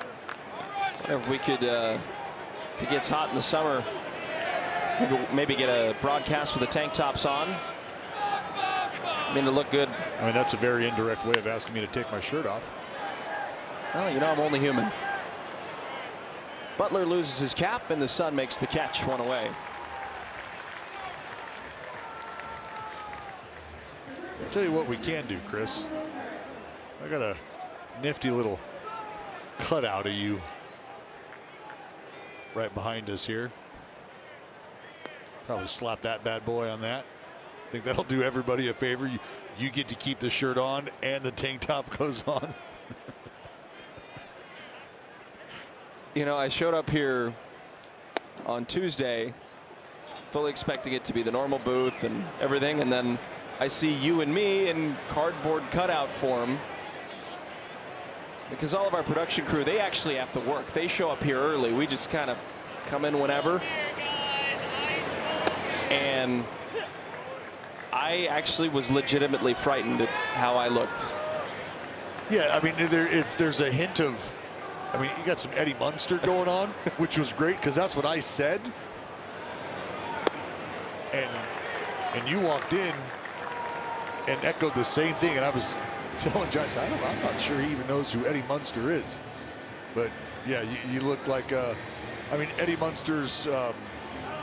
Wonder if we could, if it gets hot in the summer, maybe get a broadcast with the tank tops on. I mean, to look good. I mean, that's a very indirect way of asking me to take my shirt off. Well, you know, I'm only human. Butler loses his cap, and the Sun makes the catch, 1 away. I'll tell you what we can do, Chris. I got a nifty little cutout of you right behind us here. Probably slap that bad boy on that. I think that'll do everybody a favor. You get to keep the shirt on and the tank top goes on. You know, I showed up here on Tuesday fully expecting it to be the normal booth and everything, and then I see you and me in cardboard cutout form, because all of our production crew, they actually have to work. They show up here early. We just kind of come in whenever. And I actually was legitimately frightened at how I looked. Yeah, I mean, there's a hint of, I mean, you got some Eddie Munster going on, which was great because that's what I said. And you walked in and echoed the same thing, and I was telling Joyce, I'm not sure he even knows who Eddie Munster is. But yeah, you looked like, I mean, Eddie Munster's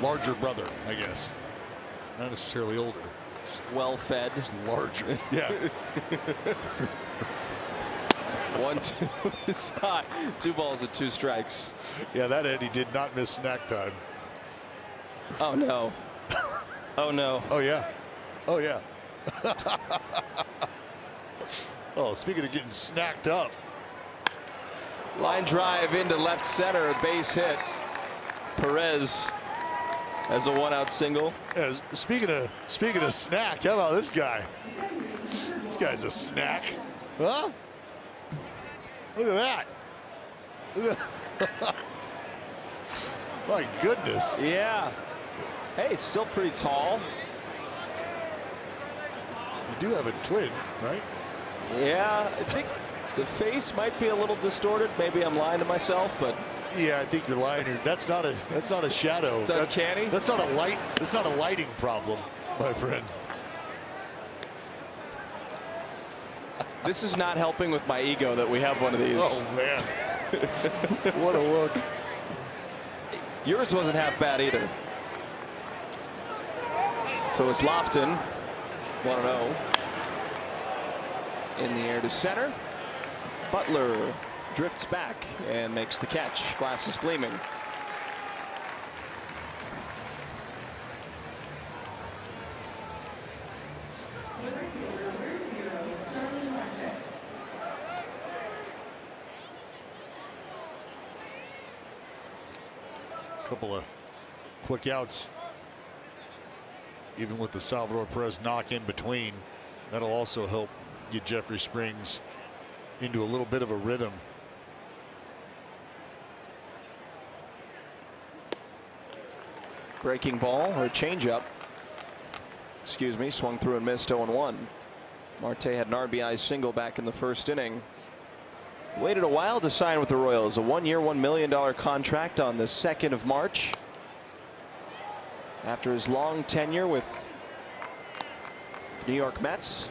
larger brother, I guess. Not necessarily older. Well fed. Just larger. Yeah. 1-2 is hot. 2 balls and 2 strikes. Yeah, that Eddie did not miss snack time. Oh no. Oh no. Oh yeah. Oh yeah. Oh, speaking of getting snacked up. Line drive into left center, a base hit. Perez has a 1-out single. As speaking of snack, how about this guy? This guy's a snack, huh? Look at that. Look at my goodness. Yeah. Hey, it's still pretty tall. You do have a twin, right? Yeah, I think the face might be a little distorted. Maybe I'm lying to myself, but yeah, I think you're lying here. That's not a shadow. It's uncanny. That's not a light. That's not a lighting problem, my friend. This is not helping with my ego that we have one of these. Oh man. What a look. Yours wasn't half bad either. So it's Lofton, 1-0. In the air to center. Butler drifts back and makes the catch. Glasses gleaming. Couple of quick outs. Even with the Salvador Perez knock in between, that'll also help get Jeffrey Springs into a little bit of a rhythm. Breaking ball or changeup. Excuse me, swung through and missed. 0-1. Marte had an RBI single back in the first inning. Waited a while to sign with the Royals. A 1-year, $1 million contract on the 2nd of March. After his long tenure with New York Mets.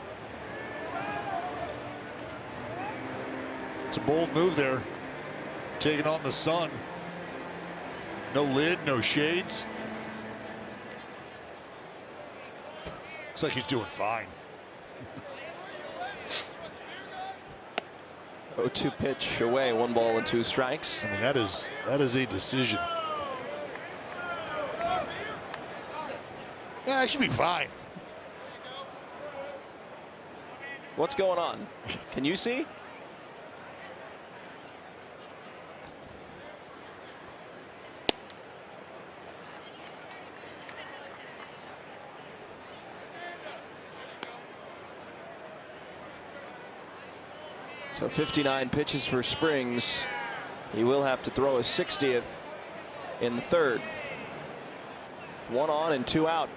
It's a bold move there. Taking on the sun. No lid, no shades. Looks like he's doing fine. 0-2 pitch away, 1 ball and 2 strikes. I mean, that is a decision. Yeah, I should be fine. What's going on? Can you see? So 59 pitches for Springs. He will have to throw a 60th in the 3rd. 1 on and 2 out.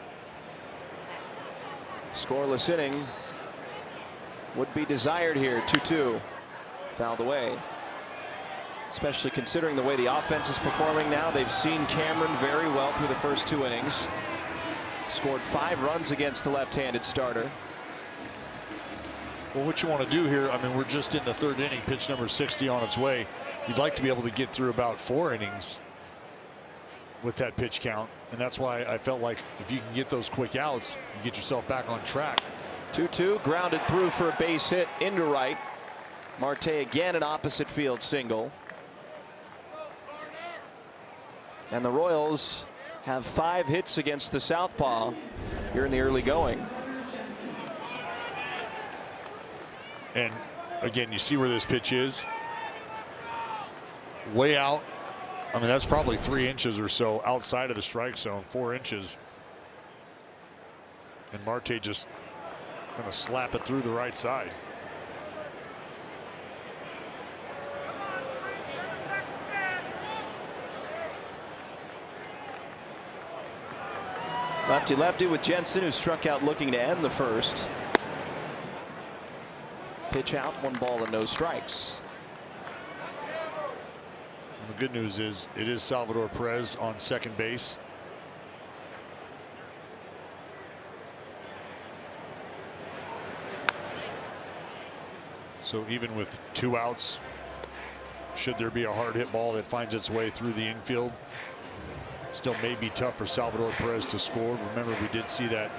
Scoreless inning would be desired here. 2-2. Fouled away. Especially considering the way the offense is performing now. They've seen Cameron very well through the first 2 innings. Scored 5 runs against the left-handed starter. Well, what you want to do here, I mean, we're just in the 3rd inning, pitch number 60 on its way. You'd like to be able to get through about 4 innings with that pitch count. And that's why I felt like if you can get those quick outs, you get yourself back on track. 2-2, grounded through for a base hit into right. Marte again an opposite field single. And the Royals have 5 hits against the southpaw here in the early going. And again, you see where this pitch is. Way out. I mean, that's probably 3 inches or so outside of the strike zone, 4 inches. And Marte just going to slap it through the right side. Lefty-lefty with Jensen, who struck out looking to end the first. Pitch out, 1 ball and no strikes. And the good news is it is Salvador Perez on second base. So even with 2 outs, should there be a hard hit ball that finds its way through the infield, Still may be tough for Salvador Perez to score. Remember, we did see that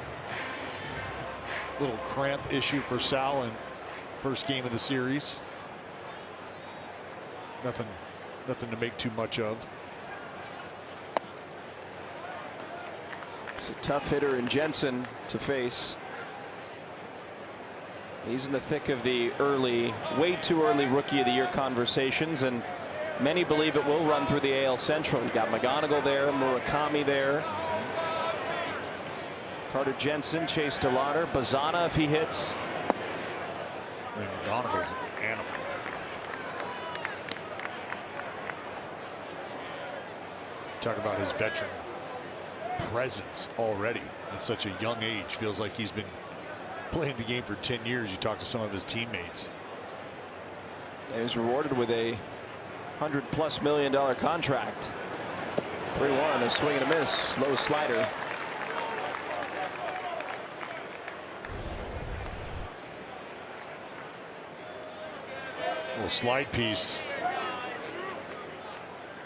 little cramp issue for Sal in first game of the series. Nothing to make too much of. It's a tough hitter in Jensen to face. He's in the thick of the way too early Rookie of the Year conversations, and many believe it will run through the AL Central. You got McGonigal there, Murakami there, Carter Jensen, Chase DeLauder, Bazana if he hits. I mean, McGonigal's an animal. Talk about his veteran presence already at such a young age. Feels like he's been playing the game for 10 years. You talk to some of his teammates. He was rewarded with a $100+ million contract. 3-1, a swing and a miss, low slider. Little slide piece.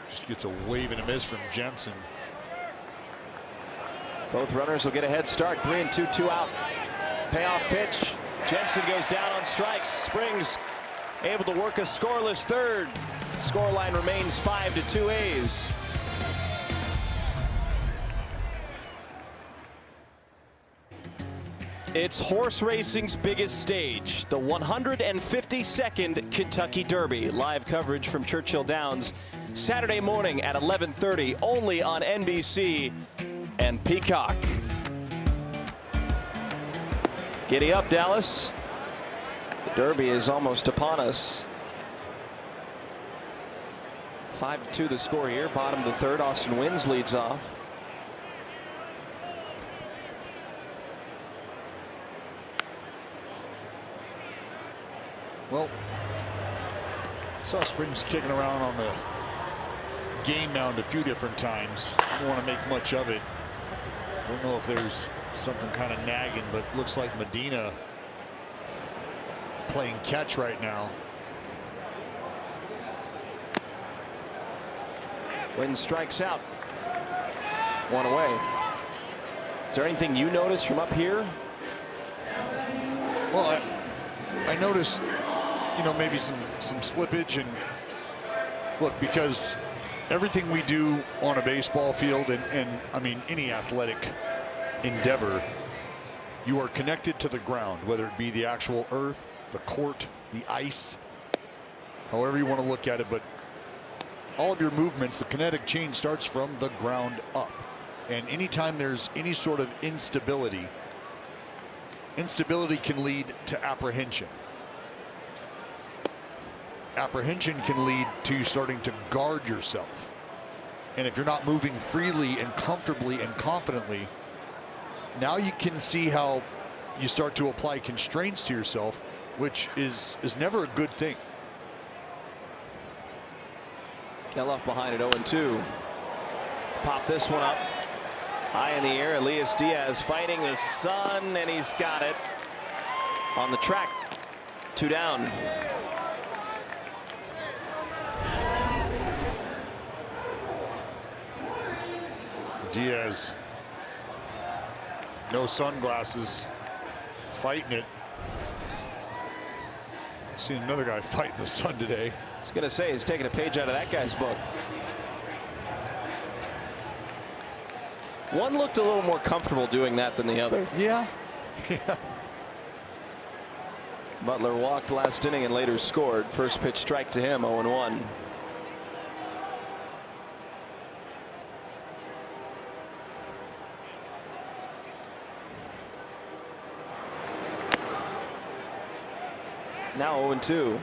Just gets a wave and a miss from Jensen. Both runners will get a head start. 3-2, 2 out. Payoff pitch. Jensen goes down on strikes. Springs able to work a scoreless third. Scoreline remains 5-2 A's. It's horse racing's biggest stage, the 152nd Kentucky Derby. Live coverage from Churchill Downs Saturday morning at 11:30, only on NBC and Peacock. Giddy up, Dallas. The Derby is almost upon us. 5-2 the score here. Bottom of the third. Austin Wynns leads off. Well, saw Springs kicking around on the game mound a few different times. Don't want to make much of it. Don't know if there's something kind of nagging, but looks like Medina playing catch right now. Wynn strikes out. One away. Is there anything you notice from up here? Well, I noticed, you know, maybe some slippage, and look, because everything we do on a baseball field, and I mean any athletic endeavor, you are connected to the ground, whether it be the actual earth, the court, the ice, however you want to look at it. But all of your movements, the kinetic chain starts from the ground up, and anytime there's any sort of instability can lead to apprehension. Apprehension can lead to starting to guard yourself. And if you're not moving freely and comfortably and confidently, now you can see how you start to apply constraints to yourself, which is never a good thing. Geloff behind it, 0-2. Pop this one up. High in the air, Elias Diaz fighting the sun, and he's got it on the track. 2 down. Diaz, no sunglasses, fighting it. Seen another guy fighting the sun today. I was gonna say, he's taking a page out of that guy's book. One looked a little more comfortable doing that than the other. Yeah. Butler walked last inning and later scored. First pitch strike to him, 0-1. Now 0-2.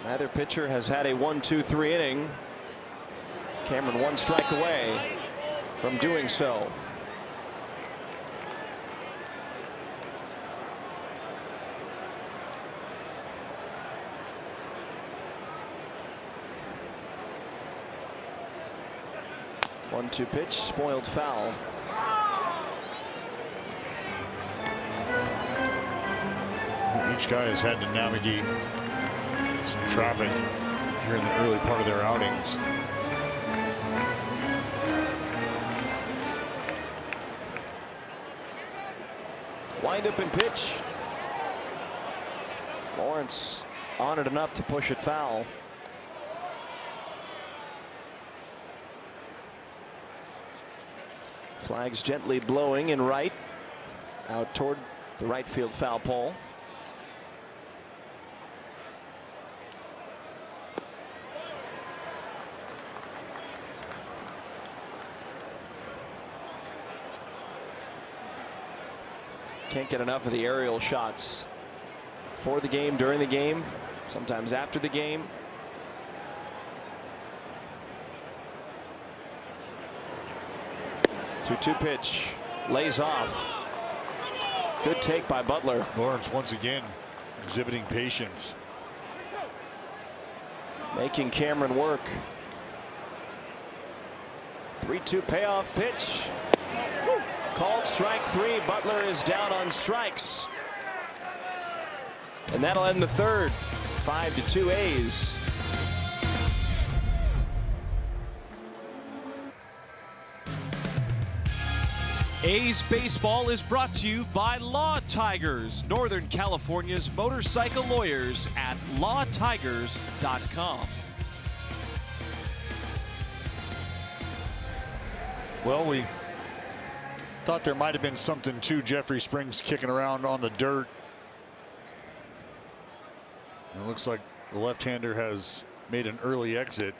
Neither pitcher has had a 1-2-3 inning. Cameron 1 strike away from doing so. One-two pitch, spoiled foul. Each guy has had to navigate some traffic here in the early part of their outings. Wind up and pitch. Lawrence on it enough to push it foul. Flags gently blowing in right, out toward the right field foul pole. Can't get enough of the aerial shots for the game, during the game, sometimes after the game. 2-2 pitch, lays off. Good take by Butler. Lawrence once again exhibiting patience, making Cameron work. 3-2 payoff pitch. Called strike three. Butler is down on strikes. And that'll end the third. 5-2 A's. A's baseball is brought to you by Law Tigers, Northern California's motorcycle lawyers at lawtigers.com. Well, we thought there might have been something to Jeffrey Springs kicking around on the dirt. And it looks like the left-hander has made an early exit,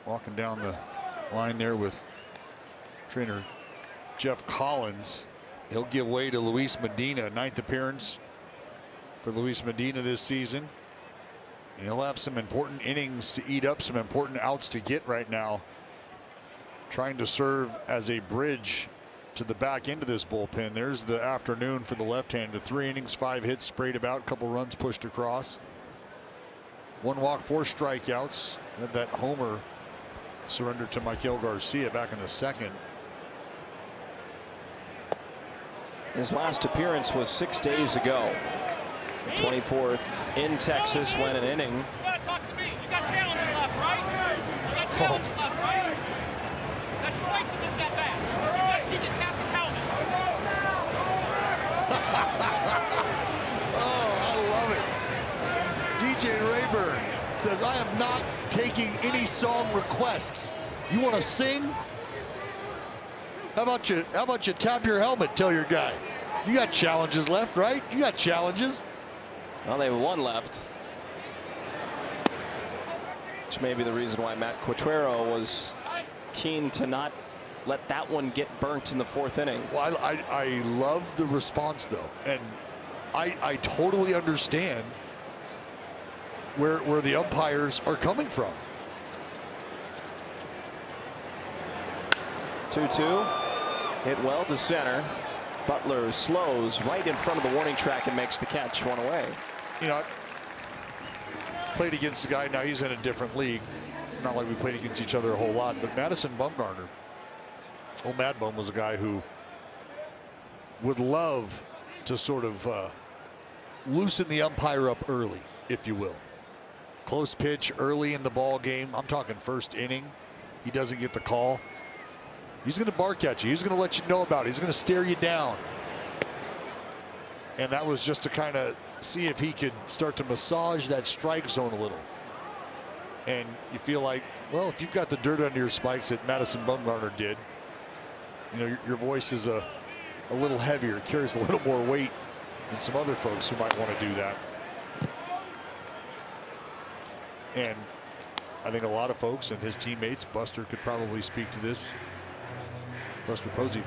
walking down the line there with trainer Jeff Collins. He'll give way to Luis Medina, 9th appearance for Luis Medina this season. And he'll have some important innings to eat up, some important outs to get right now, trying to serve as a bridge to the back end of this bullpen. There's the afternoon for the left-hander. 3 innings, 5 hits sprayed about, couple runs pushed across. 1 walk, 4 strikeouts. Had that homer surrendered to Michael Garcia back in the 2nd. His last appearance was 6 days ago. The 24th in Texas, went an inning. You gotta talk to me. You got challenges left, right? You got challenges left, right? That's twice in this at bat. He can tap his helmet. Oh, I love it. DJ Rayburn says, I am not taking any song requests. You want to sing? How about you tap your helmet, tell your guy. You got challenges left, right? You got challenges. Well, they have 1 left. Which may be the reason why Matt Quatrero was keen to not let that one get burnt in the 4th inning. Well, I love the response, though. And I totally understand where the umpires are coming from. 2-2. Hit well to center. Butler slows right in front of the warning track and makes the catch, 1 away. You know, I played against a guy, now he's in a different league. Not like we played against each other a whole lot, but Madison Bumgarner, old Mad Bum, was a guy who would love to sort of loosen the umpire up early, if you will. Close pitch early in the ball game. I'm talking 1st inning. He doesn't get the call. He's going to bark at you. He's going to let you know about it. He's going to stare you down. And that was just to kind of see if he could start to massage that strike zone a little. And you feel like, well, if you've got the dirt under your spikes that Madison Bumgarner did, you know, your voice is a little heavier, carries a little more weight than some other folks who might want to do that. And I think a lot of folks and his teammates, Buster could probably speak to this, Buster Posey,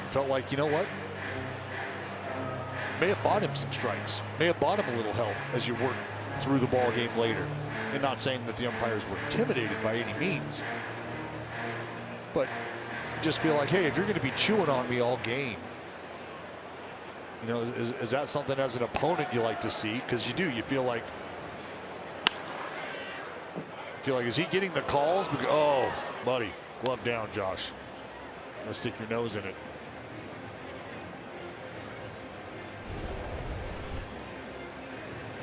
felt like, you know what, may have bought him some strikes, may have bought him a little help as you work through the ball game later. And not saying that the umpires were intimidated by any means, but just feel like, hey, if you're going to be chewing on me all game, you know, is that something as an opponent you like to see? Because you do, you feel like, is he getting the calls? Oh, buddy, glove down, Josh. Let's stick your nose in it.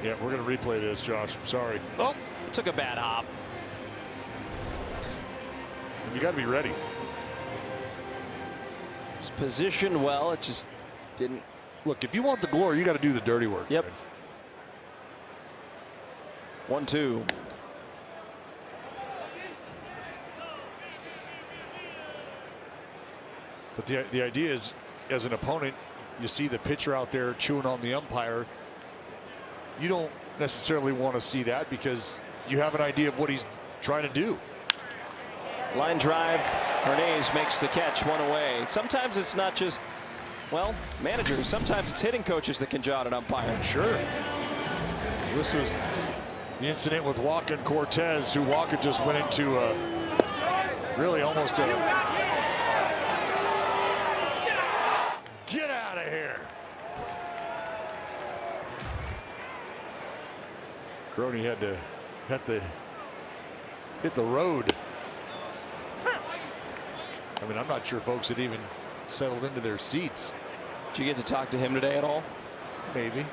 Yeah, we're going to replay this, Josh. I'm sorry. Oh, Took a bad hop. And you got to be ready. It's positioned well. It just didn't. Look, if you want the glory, you got to do the dirty work. Yep. Man. 1-2. But the idea is, as an opponent, you see the pitcher out there chewing on the umpire. You don't necessarily want to see that because you have an idea of what he's trying to do. Line drive. Hernandez makes the catch, 1 away. Sometimes it's not just, well, managers. Sometimes it's hitting coaches that can jaw an umpire. Sure. This was the incident with Walker Cortez, who Walker just went into really almost a. Get out of here. Crony had to hit the road. I mean, I'm not sure folks had even settled into their seats. Did you get to talk to him today at all? Maybe.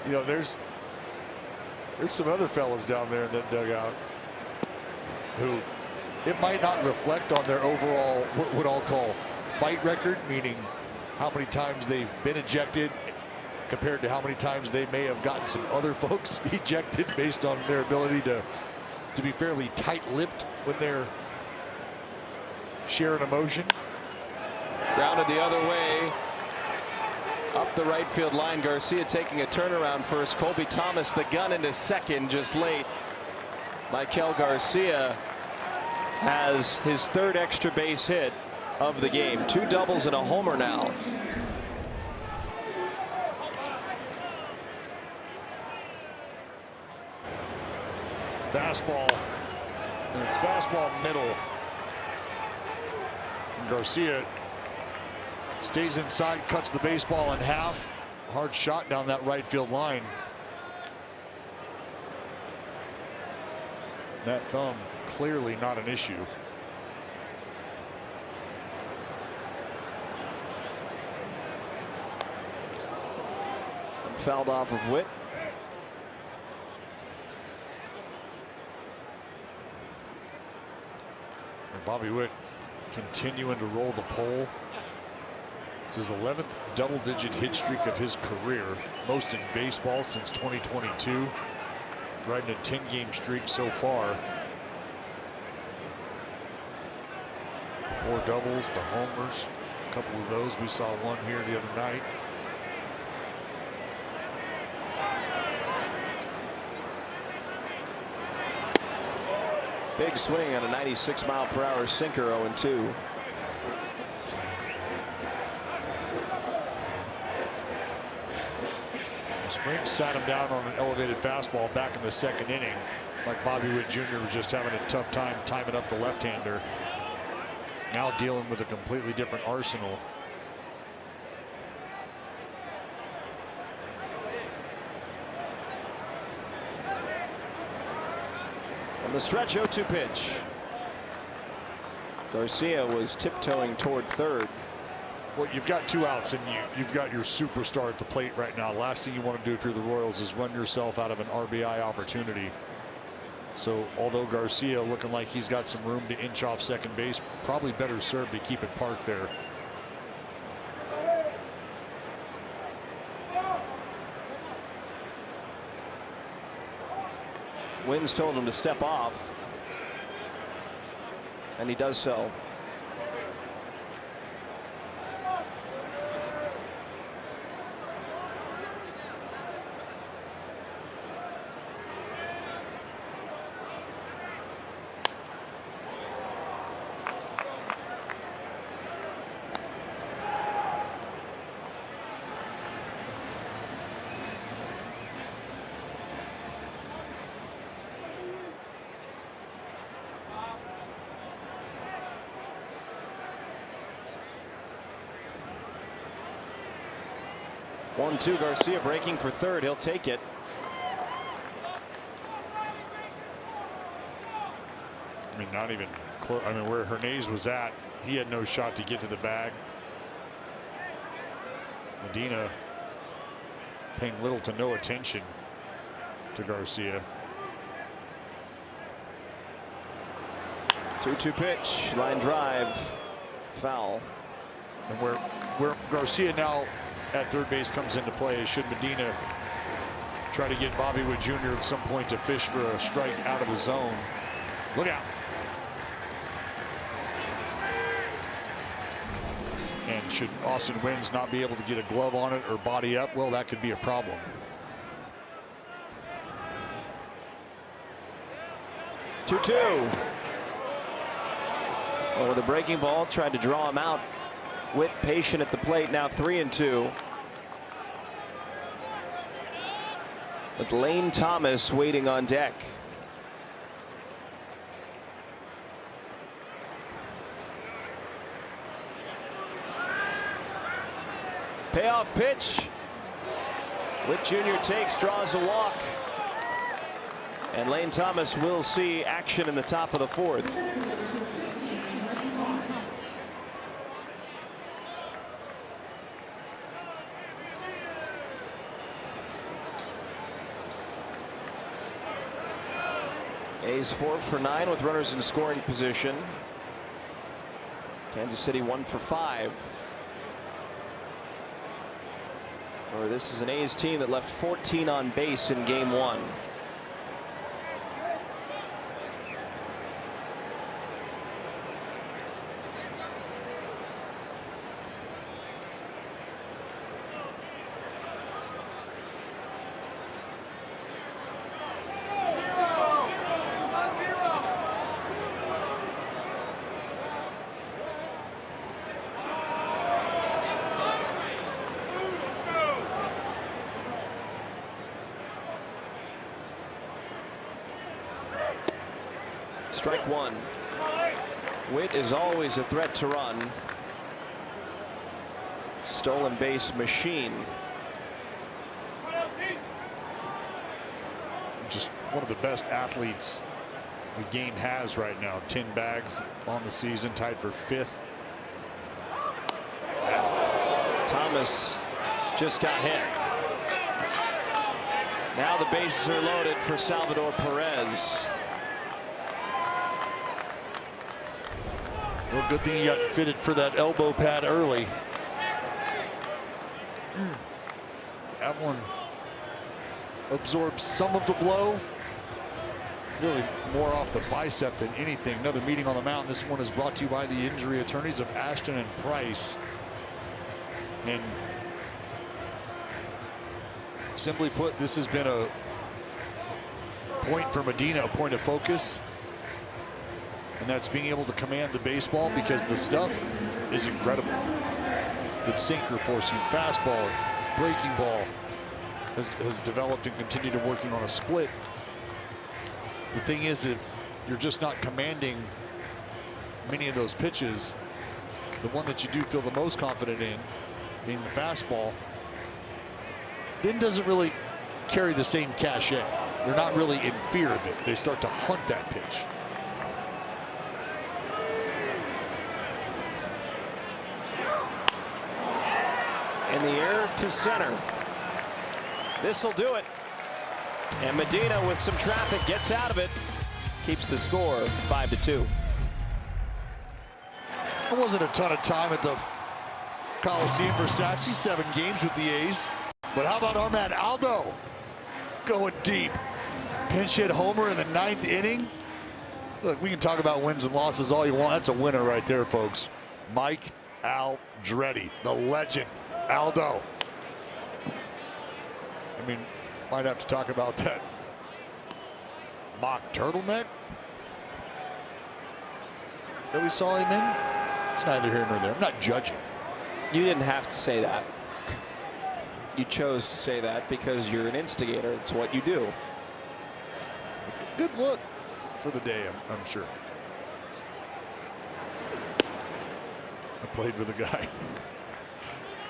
You know, there's some other fellas down there in that dugout who it might not reflect on their overall what I'll call fight record, meaning how many times they've been ejected compared to how many times they may have gotten some other folks ejected based on their ability to be fairly tight-lipped when they're sharing emotion. Grounded the other way. Up the right field line. Garcia taking a turnaround first. Colby Thomas the gun into second just late. Michael Garcia has his 3rd extra base hit of the game. 2 doubles and a homer now. Fastball, and it's fastball middle. And Garcia stays inside, cuts the baseball in half. Hard shot down that right field line. That thumb clearly not an issue. Fouled off of Witt. Bobby Witt continuing to roll the pole. It's his 11th double-digit hit streak of his career, most in baseball since 2022. Riding a 10-game streak so far. 4 doubles, the homers, a couple of those. We saw one here the other night. Big swing on a 96-mile-per-hour sinker, 0-2. Springs sat him down on an elevated fastball back in the 2nd inning. Like Bobby Witt Jr. was just having a tough time timing up the left-hander. Now dealing with a completely different arsenal. On the stretch, 0-2 pitch. Garcia was tiptoeing toward 3rd. Well, you've got 2 outs and you've got your superstar at the plate right now. Last thing you want to do if you're the Royals is run yourself out of an RBI opportunity. So although Garcia looking like he's got some room to inch off second base, probably better served to keep it parked there. Wins told him to step off, and he does so. One, two. Garcia breaking for 3rd. He'll take it. I mean, not even close. I mean, where Hernandez was at, he had no shot to get to the bag. Medina paying little to no attention to Garcia. 2-2 pitch, line drive, foul. And where Garcia now at third base comes into play, should Medina try to get Bobby Witt Jr. at some point to fish for a strike out of the zone. Look out. And should Austin Wynns not be able to get a glove on it or body up, well, that could be a problem. Two. Well, with a breaking ball, tried to draw him out. Witt patient at the plate, now 3-2. With Lane Thomas waiting on deck. Payoff pitch. Witt Jr. takes, draws a walk. And Lane Thomas will see action in the top of the fourth. A's 4 for 9 with runners in scoring position. Kansas City 1 for 5. Or this is an A's team that left 14 on base in game 1. Strike one. Witt is always a threat to run. Stolen base machine. Just one of the best athletes the game has right now. 10 bags on the season, tied for 5th. Thomas just got hit. Now the bases are loaded for Salvador Perez. Well, good thing he got fitted for that elbow pad early. That one absorbs some of the blow. Really more off the bicep than anything. Another meeting on the mound. This one is brought to you by the injury attorneys of Ashton and Price. And simply put, this has been a point for Medina, a point of focus. And that's being able to command the baseball, because the stuff is incredible. Good sinker, four-seam fastball, breaking ball has developed and continued to working on a split. The thing is, if you're just not commanding many of those pitches, the one that you do feel the most confident in, being the fastball, then doesn't really carry the same cachet. They're not really in fear of it. They start to hunt that pitch. In the air to center. This'll do it. And Medina, with some traffic, gets out of it. Keeps the score 5-2. There wasn't a ton of time at the Coliseum for Saxy. 7 games with the A's. But how about our man Aldo going deep? Pinch hit homer in the 9th inning. Look, we can talk about wins and losses all you want. That's a winner right there, folks. Mike Aldretti, the legend. Aldo. I mean, might have to talk about that mock turtleneck that we saw him in. It's neither here nor there. I'm not judging. You didn't have to say that. You chose to say that because you're an instigator. It's what you do. Good look for the day, I'm sure. I played with a guy,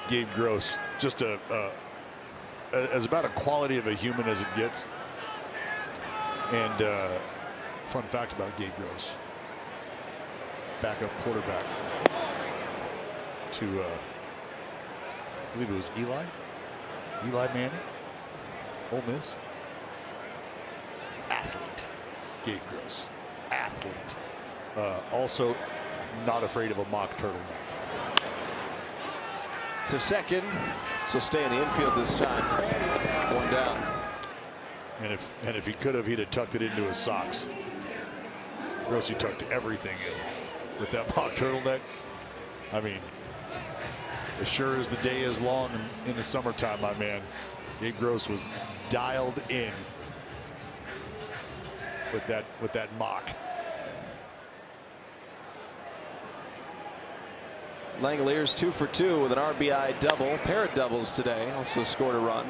Gabe Gross, just as about a quality of a human as it gets. And fun fact about Gabe Gross: backup quarterback to I believe it was Eli Manning. Ole Miss. Athlete. Gabe Gross. Athlete. Also not afraid of a mock turtleneck. To second, so stay in the infield this time. One down. And if he could have, he'd have tucked it into his socks. Gross, he tucked everything in with that mock turtleneck. I mean, as sure as the day is long in the summertime, my man, Gabe Gross was dialed in with that mock. Langoliers 2 for 2 with an RBI double. Pair of doubles today. Also scored a run.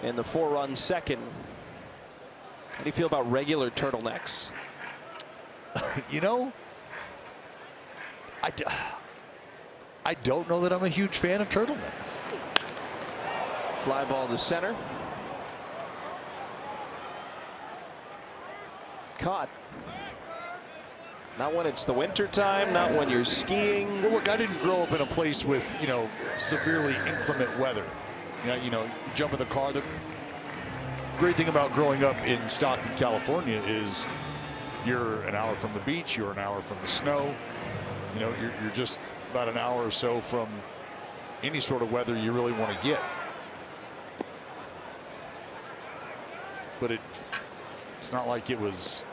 And the 4-run second. How do you feel about regular turtlenecks? You know, I don't know that I'm a huge fan of turtlenecks. Fly ball to center. Caught. Not when it's the winter time, not when you're skiing. Well, look, I didn't grow up in a place with, you know, severely inclement weather. You know, you jump in the car. The great thing about growing up in Stockton, California is you're an hour from the beach, you're an hour from the snow. You know, you're just about an hour or so from any sort of weather you really want to get. But it's not like it was,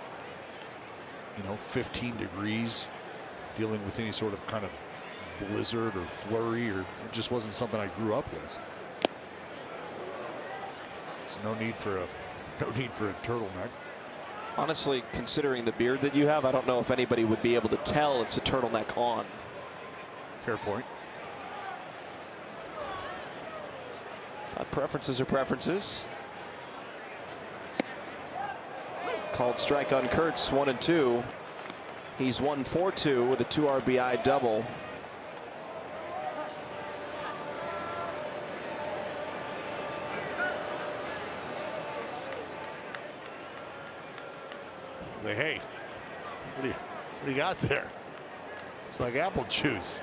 you know, 15 degrees, dealing with any sort of kind of blizzard or flurry, or it just wasn't something I grew up with. So no need for a turtleneck. Honestly, considering the beard that you have, I don't know if anybody would be able to tell it's a turtleneck on. Fair point. Preferences are preferences. Called strike on Kurtz, 1-2. He's 1 for 2 with a 2 RBI double. Hey, what do you got there? It's like apple juice.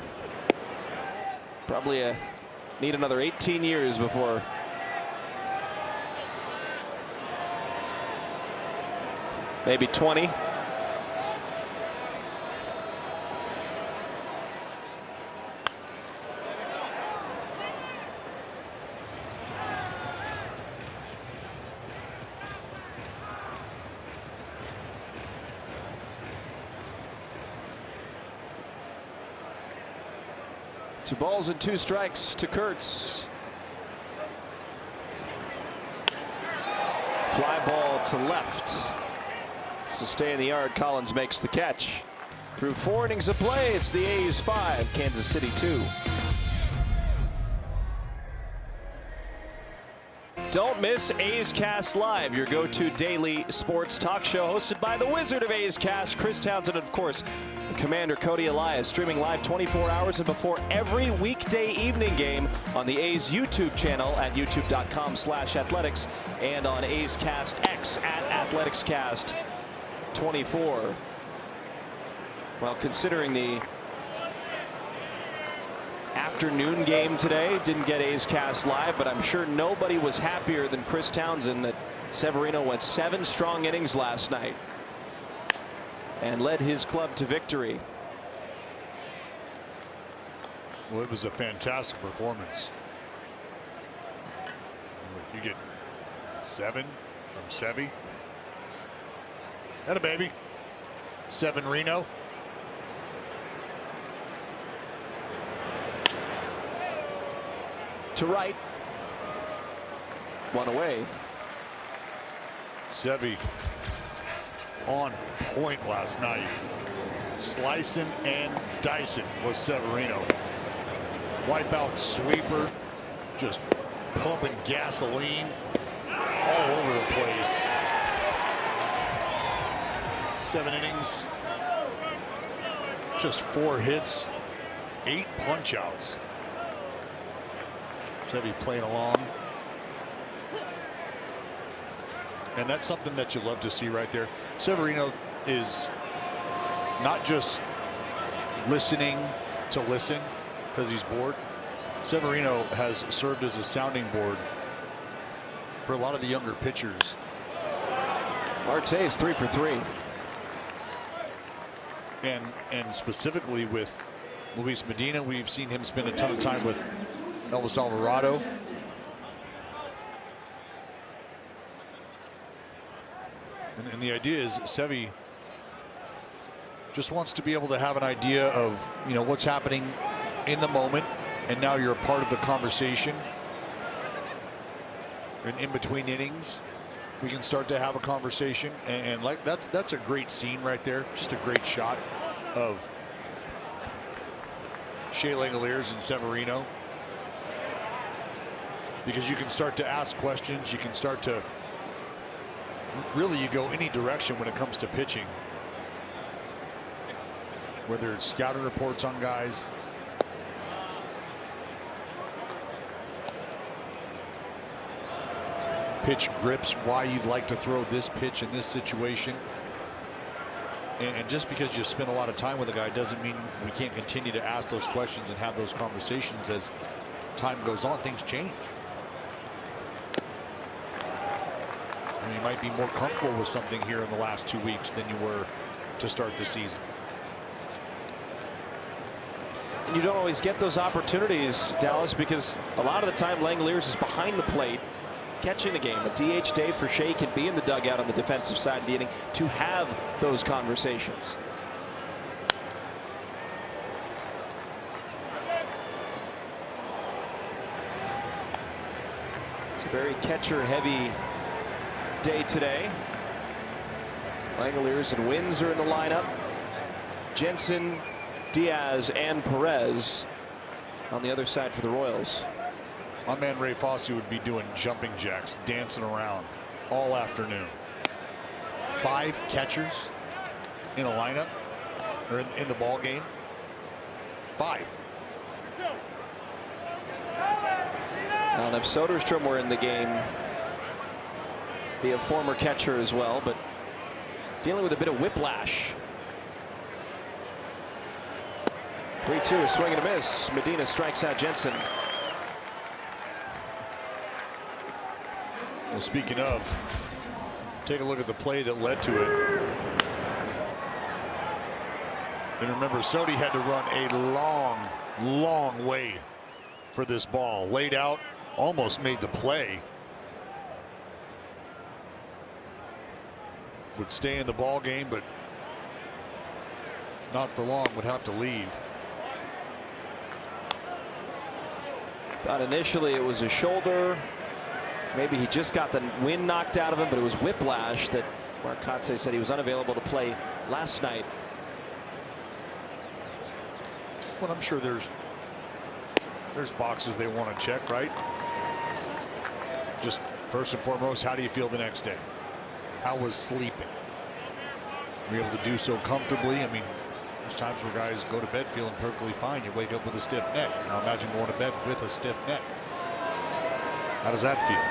Probably need another 18 years before maybe 20. Two balls and 2 strikes to Kurtz. Fly ball to left. So stay in the yard. Collins makes the catch. Through 4 innings of play, it's the A's 5, Kansas City 2. Don't miss A's Cast Live, your go-to daily sports talk show hosted by the Wizard of A's Cast, Chris Townsend, and of course, Commander Cody Elias, streaming live 24 hours and before every weekday evening game on the A's YouTube channel at youtube.com/athletics and on A's Cast X at AthleticsCast24. Well, considering the afternoon game today, didn't get A's Cast Live, but I'm sure nobody was happier than Chris Townsend that Severino went 7 strong innings last night and led his club to victory. Well, it was a fantastic performance. You get 7 from Sevy. That a baby. 7 Reno. To right. 1 away. Sevy on point last night. Slicing and dicing was Severino. Wipeout sweeper, just pumping gasoline all over the place. 7 innings, just 4 hits, 8 punch outs. Sevy playing along. And that's something that you love to see right there. Severino is not just listening to listen because he's bored. Severino has served as a sounding board for a lot of the younger pitchers. Marte is 3 for 3. And specifically with Luis Medina, we've seen him spend a ton of time with Elvis Alvarado. And the idea is Sevy just wants to be able to have an idea of, you know, what's happening in the moment, and now you're a part of the conversation. And in between innings, we can start to have a conversation, and like that's a great scene right there. Just a great shot of Shea Langoliers and Severino, because you can start to ask questions. You can start to really, you go any direction when it comes to pitching, whether it's scouting reports on guys. Pitch grips, why you'd like to throw this pitch in this situation. And just because you spend a lot of time with a guy doesn't mean we can't continue to ask those questions and have those conversations. As time goes on, things change. And you might be more comfortable with something here in the last 2 weeks than you were to start the season. And you don't always get those opportunities, Dallas, because a lot of the time Langoliers is behind the plate catching the game. A DH day for Shea can be in the dugout on the defensive side of the inning to have those conversations. It's a very catcher-heavy day today. Langoliers and Wins are in the lineup. Jensen, Diaz, and Perez on the other side for the Royals. My man Ray Fosse would be doing jumping jacks, dancing around all afternoon. 5 catchers in a lineup, or in the ball game. 5. And if Soderstrom were in the game, be a former catcher as well, but dealing with a bit of whiplash. 3-2, a swing and a miss. Medina strikes out Jensen. Well, speaking of, take a look at the play that led to it. And remember, Sodi had to run a long way for this ball. Laid out, almost made the play. Would stay in the ball game, but not for long, would have to leave. Thought initially it was a shoulder. Maybe he just got the wind knocked out of him, but it was whiplash that Marcotte said he was unavailable to play last night. Well, I'm sure there's boxes they want to check, right? Just first and foremost, how do you feel the next day? How was sleeping? Were you able to do so comfortably? I mean, there's times where guys go to bed feeling perfectly fine. You wake up with a stiff neck. Now imagine going to bed with a stiff neck. How does that feel?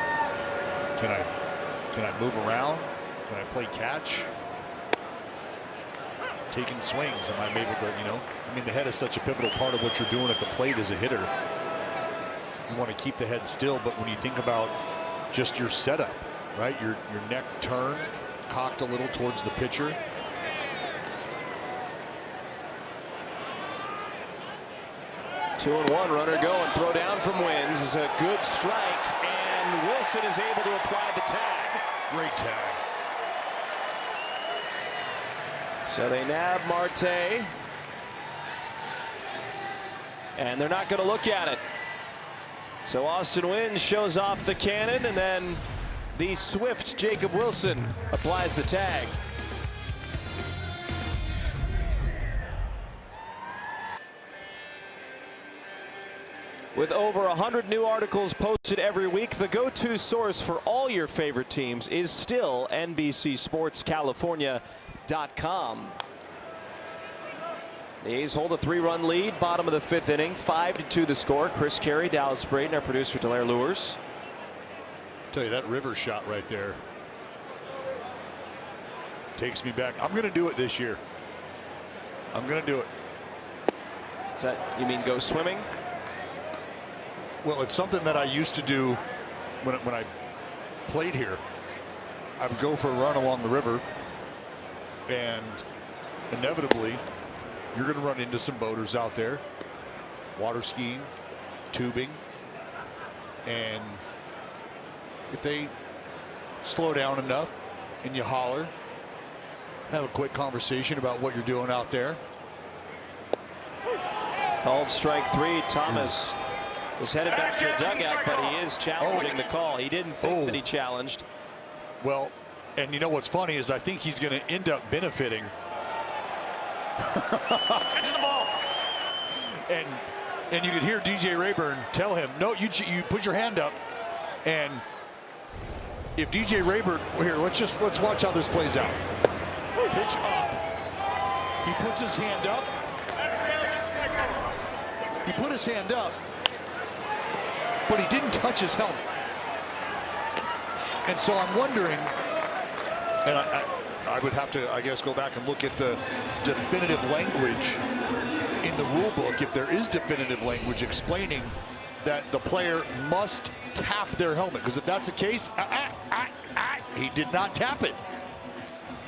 Can I move around? Can I play catch? Taking swings, am I able to, you know? I mean, the head is such a pivotal part of what you're doing at the plate as a hitter. You want to keep the head still, but when you think about just your setup, right? Your neck turn, cocked a little towards the pitcher. Two and one, runner going, throw down from Wins is a good strike, and Wilson is able to apply the tag. Great tag. So they nab Marte, and they're not going to look at it. So Austin Wins shows off the cannon, and then the swift Jacob Wilson applies the tag. With over 100 new articles posted every week, the go-to source for all your favorite teams is still NBCSportsCalifornia.com. The A's hold a 3-run lead, bottom of the 5th inning, 5-2 the score. Chris Carey, Dallas Braden, our producer, Delaire Lewis. Tell you, that river shot right there takes me back. I'm going to do it this year. I'm going to do it. Is that, you mean go swimming? Well, it's something that I used to do when I played here, I would go for a run along the river, and inevitably you're going to run into some boaters out there, water skiing, tubing, and if they slow down enough and you holler, have a quick conversation about what you're doing out there. Called strike 3. Thomas is headed back to the dugout, but he is challenging the call. He didn't think that he challenged. Well, and you know what's funny is I think he's going to end up benefiting. and you could hear DJ Rayburn tell him, no, you put your hand up. And if DJ Rayburn, here, let's watch how this plays out. Pitch up. He puts his hand up. He put his hand up, but he didn't touch his helmet. And so I'm wondering, and I would have to, I guess, go back and look at the definitive language in the rule book, if there is definitive language explaining that the player must tap their helmet. Because if that's the case, he did not tap it.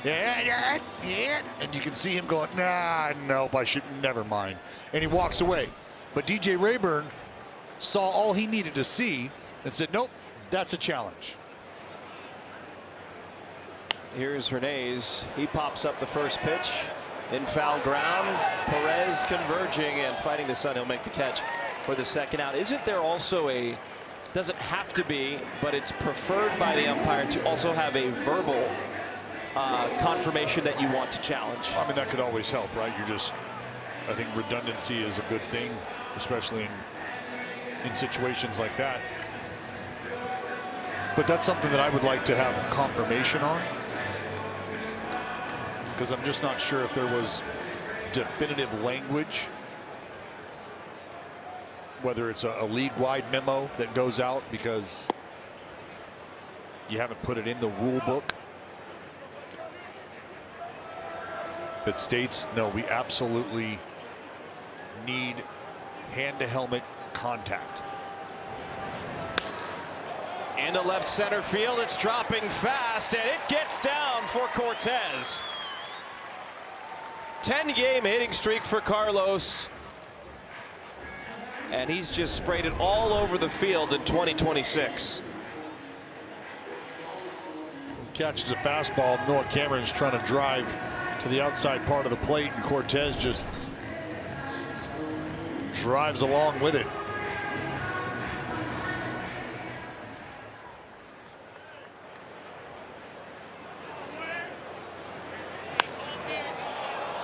And you can see him going, nah, nope, I should, never mind. And he walks away. But DJ Rayburn saw all he needed to see and said, nope, that's a challenge. Here's Hernandez. He pops up the first pitch in foul ground. Perez converging and fighting the sun. He'll make the catch for the second out. Isn't there also a, doesn't have to be, but it's preferred by the umpire to also have a verbal confirmation that you want to challenge? I mean, that could always help, right? I think redundancy is a good thing, especially in situations like that. But that's something that I would like to have confirmation on, because I'm just not sure if there was definitive language, whether it's a league-wide memo that goes out because you haven't put it in the rule book that states, no, we absolutely need hand-to-helmet contact. Into left center field, it's dropping fast, and it gets down for Cortez. 10-game hitting streak for Carlos, and he's just sprayed it all over the field in 2026. Catches a fastball. Noah Cameron's trying to drive to the outside part of the plate, and Cortez just drives along with it.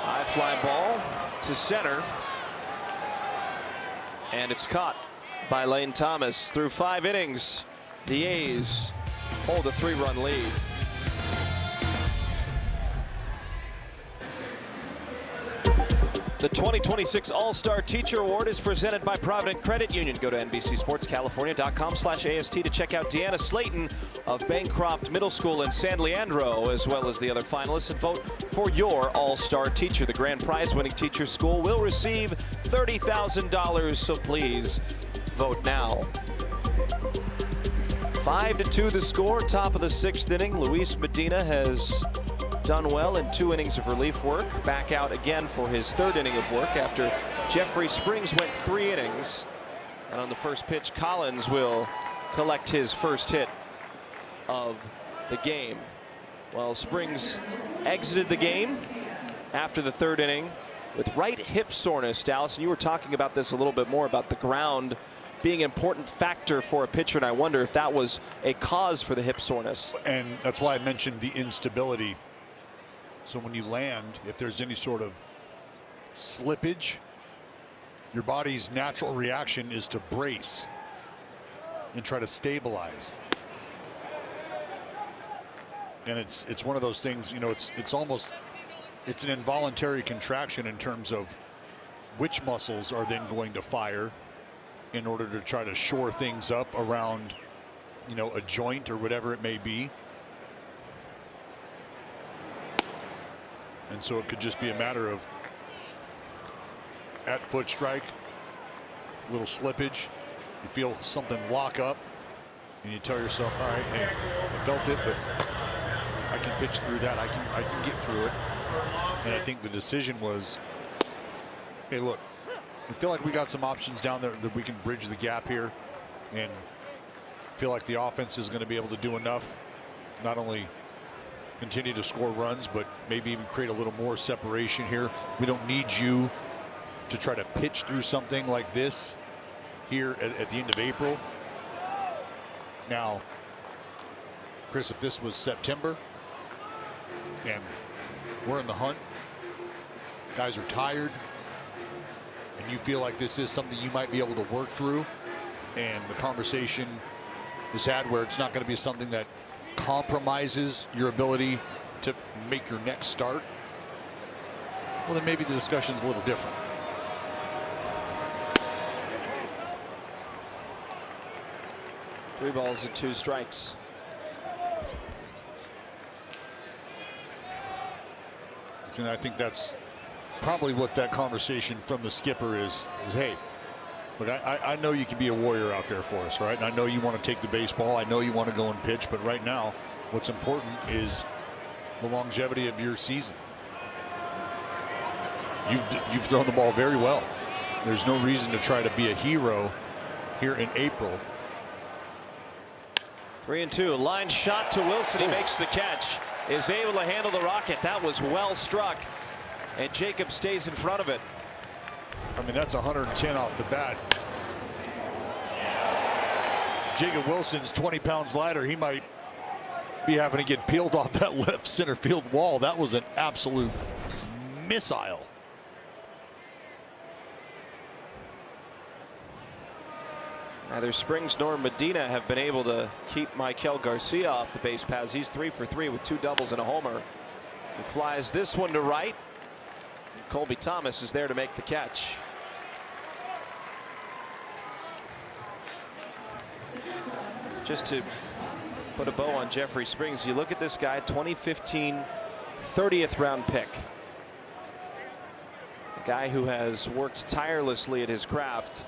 High fly ball to center, and it's caught by Lane Thomas. Through 5 innings, the A's hold a 3-run lead. The 2026 All-Star Teacher Award is presented by Provident Credit Union. Go to NBCSportsCalifornia.com/AST to check out Deanna Slayton of Bancroft Middle School in San Leandro, as well as the other finalists, and vote for your All-Star Teacher. The grand prize-winning teacher school will receive $30,000, so please vote now. 5-2 the score, top of the 6th inning. Luis Medina has done well in 2 innings of relief work. Back out again for his 3rd inning of work after Jeffrey Springs went 3 innings. And on the first pitch, Collins will collect his first hit of the game. Well, Springs exited the game after the 3rd inning with right hip soreness. Dallas, and you were talking about this a little bit more, about the ground being an important factor for a pitcher, and I wonder if that was a cause for the hip soreness. And that's why I mentioned the instability. So when you land, if there's any sort of slippage, your body's natural reaction is to brace and try to stabilize. And it's one of those things, you know, it's an involuntary contraction in terms of which muscles are then going to fire in order to try to shore things up around, you know, a joint or whatever it may be. And so it could just be a matter of at foot strike, little slippage, you feel something lock up, and you tell yourself, all right, hey, felt it, but I can pitch through that. I can get through it. And I think the decision was, hey, look, I feel like we got some options down there that we can bridge the gap here, and feel like the offense is going to be able to do enough, not only continue to score runs, but maybe even create a little more separation here. We don't need you to try to pitch through something like this here at the end of April. Now, Chris, if this was September and we're in the hunt, guys are tired, and you feel like this is something you might be able to work through, and the conversation is had where it's not going to be something that compromises your ability to make your next start, well, then maybe the discussion's a little different. 3 balls and 2 strikes. And I think that's probably what that conversation from the skipper is hey, look, I know you can be a warrior out there for us, right? And I know you want to take the baseball. I know you want to go and pitch, but right now what's important is the longevity of your season. You've thrown the ball very well. There's no reason to try to be a hero here in April. 3-2, line shot to Wilson. He makes the catch, is able to handle the rocket. That was well struck, and Jacob stays in front of it. I mean, that's 110 off the bat. Jacob Wilson's 20 pounds lighter. He might be having to get peeled off that left center field wall. That was an absolute missile. Neither Springs nor Medina have been able to keep Michael Garcia off the base paths. He's 3 for 3 with 2 doubles and a homer. He flies this one to right. And Colby Thomas is there to make the catch. Just to put a bow on Jeffrey Springs, you look at this guy, 2015 30th round pick. A guy who has worked tirelessly at his craft.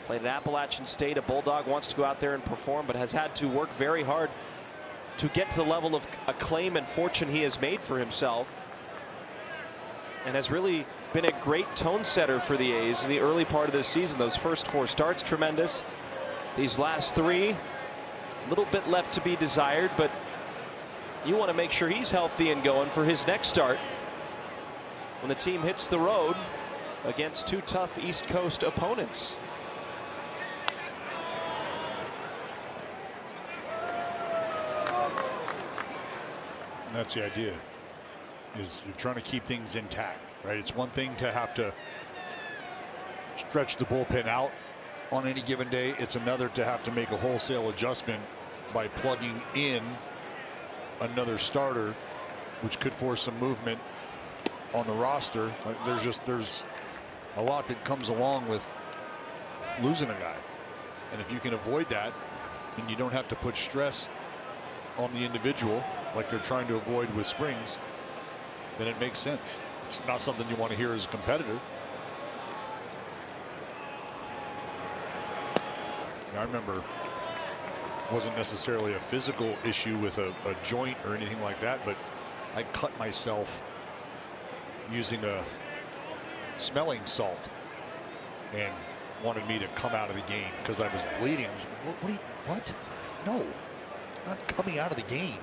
Played at Appalachian State. A Bulldog, wants to go out there and perform, but has had to work very hard to get to the level of acclaim and fortune he has made for himself, and has really been a great tone setter for the A's in the early part of this season. Those first 4 starts, tremendous. These last 3, a little bit left to be desired, but you want to make sure he's healthy and going for his next start when the team hits the road against 2 tough East Coast opponents. That's the idea, is you're trying to keep things intact, right? It's one thing to have to stretch the bullpen out on any given day. It's another to have to make a wholesale adjustment by plugging in another starter, which could force some movement on the roster. There's a lot that comes along with losing a guy, and if you can avoid that and you don't have to put stress on the individual like they're trying to avoid with Springs, then it makes sense. It's not something you want to hear as a competitor. I remember it wasn't necessarily a physical issue with a joint or anything like that, but I cut myself using a smelling salt and wanted me to come out of the game because I was bleeding. What? No, not coming out of the game.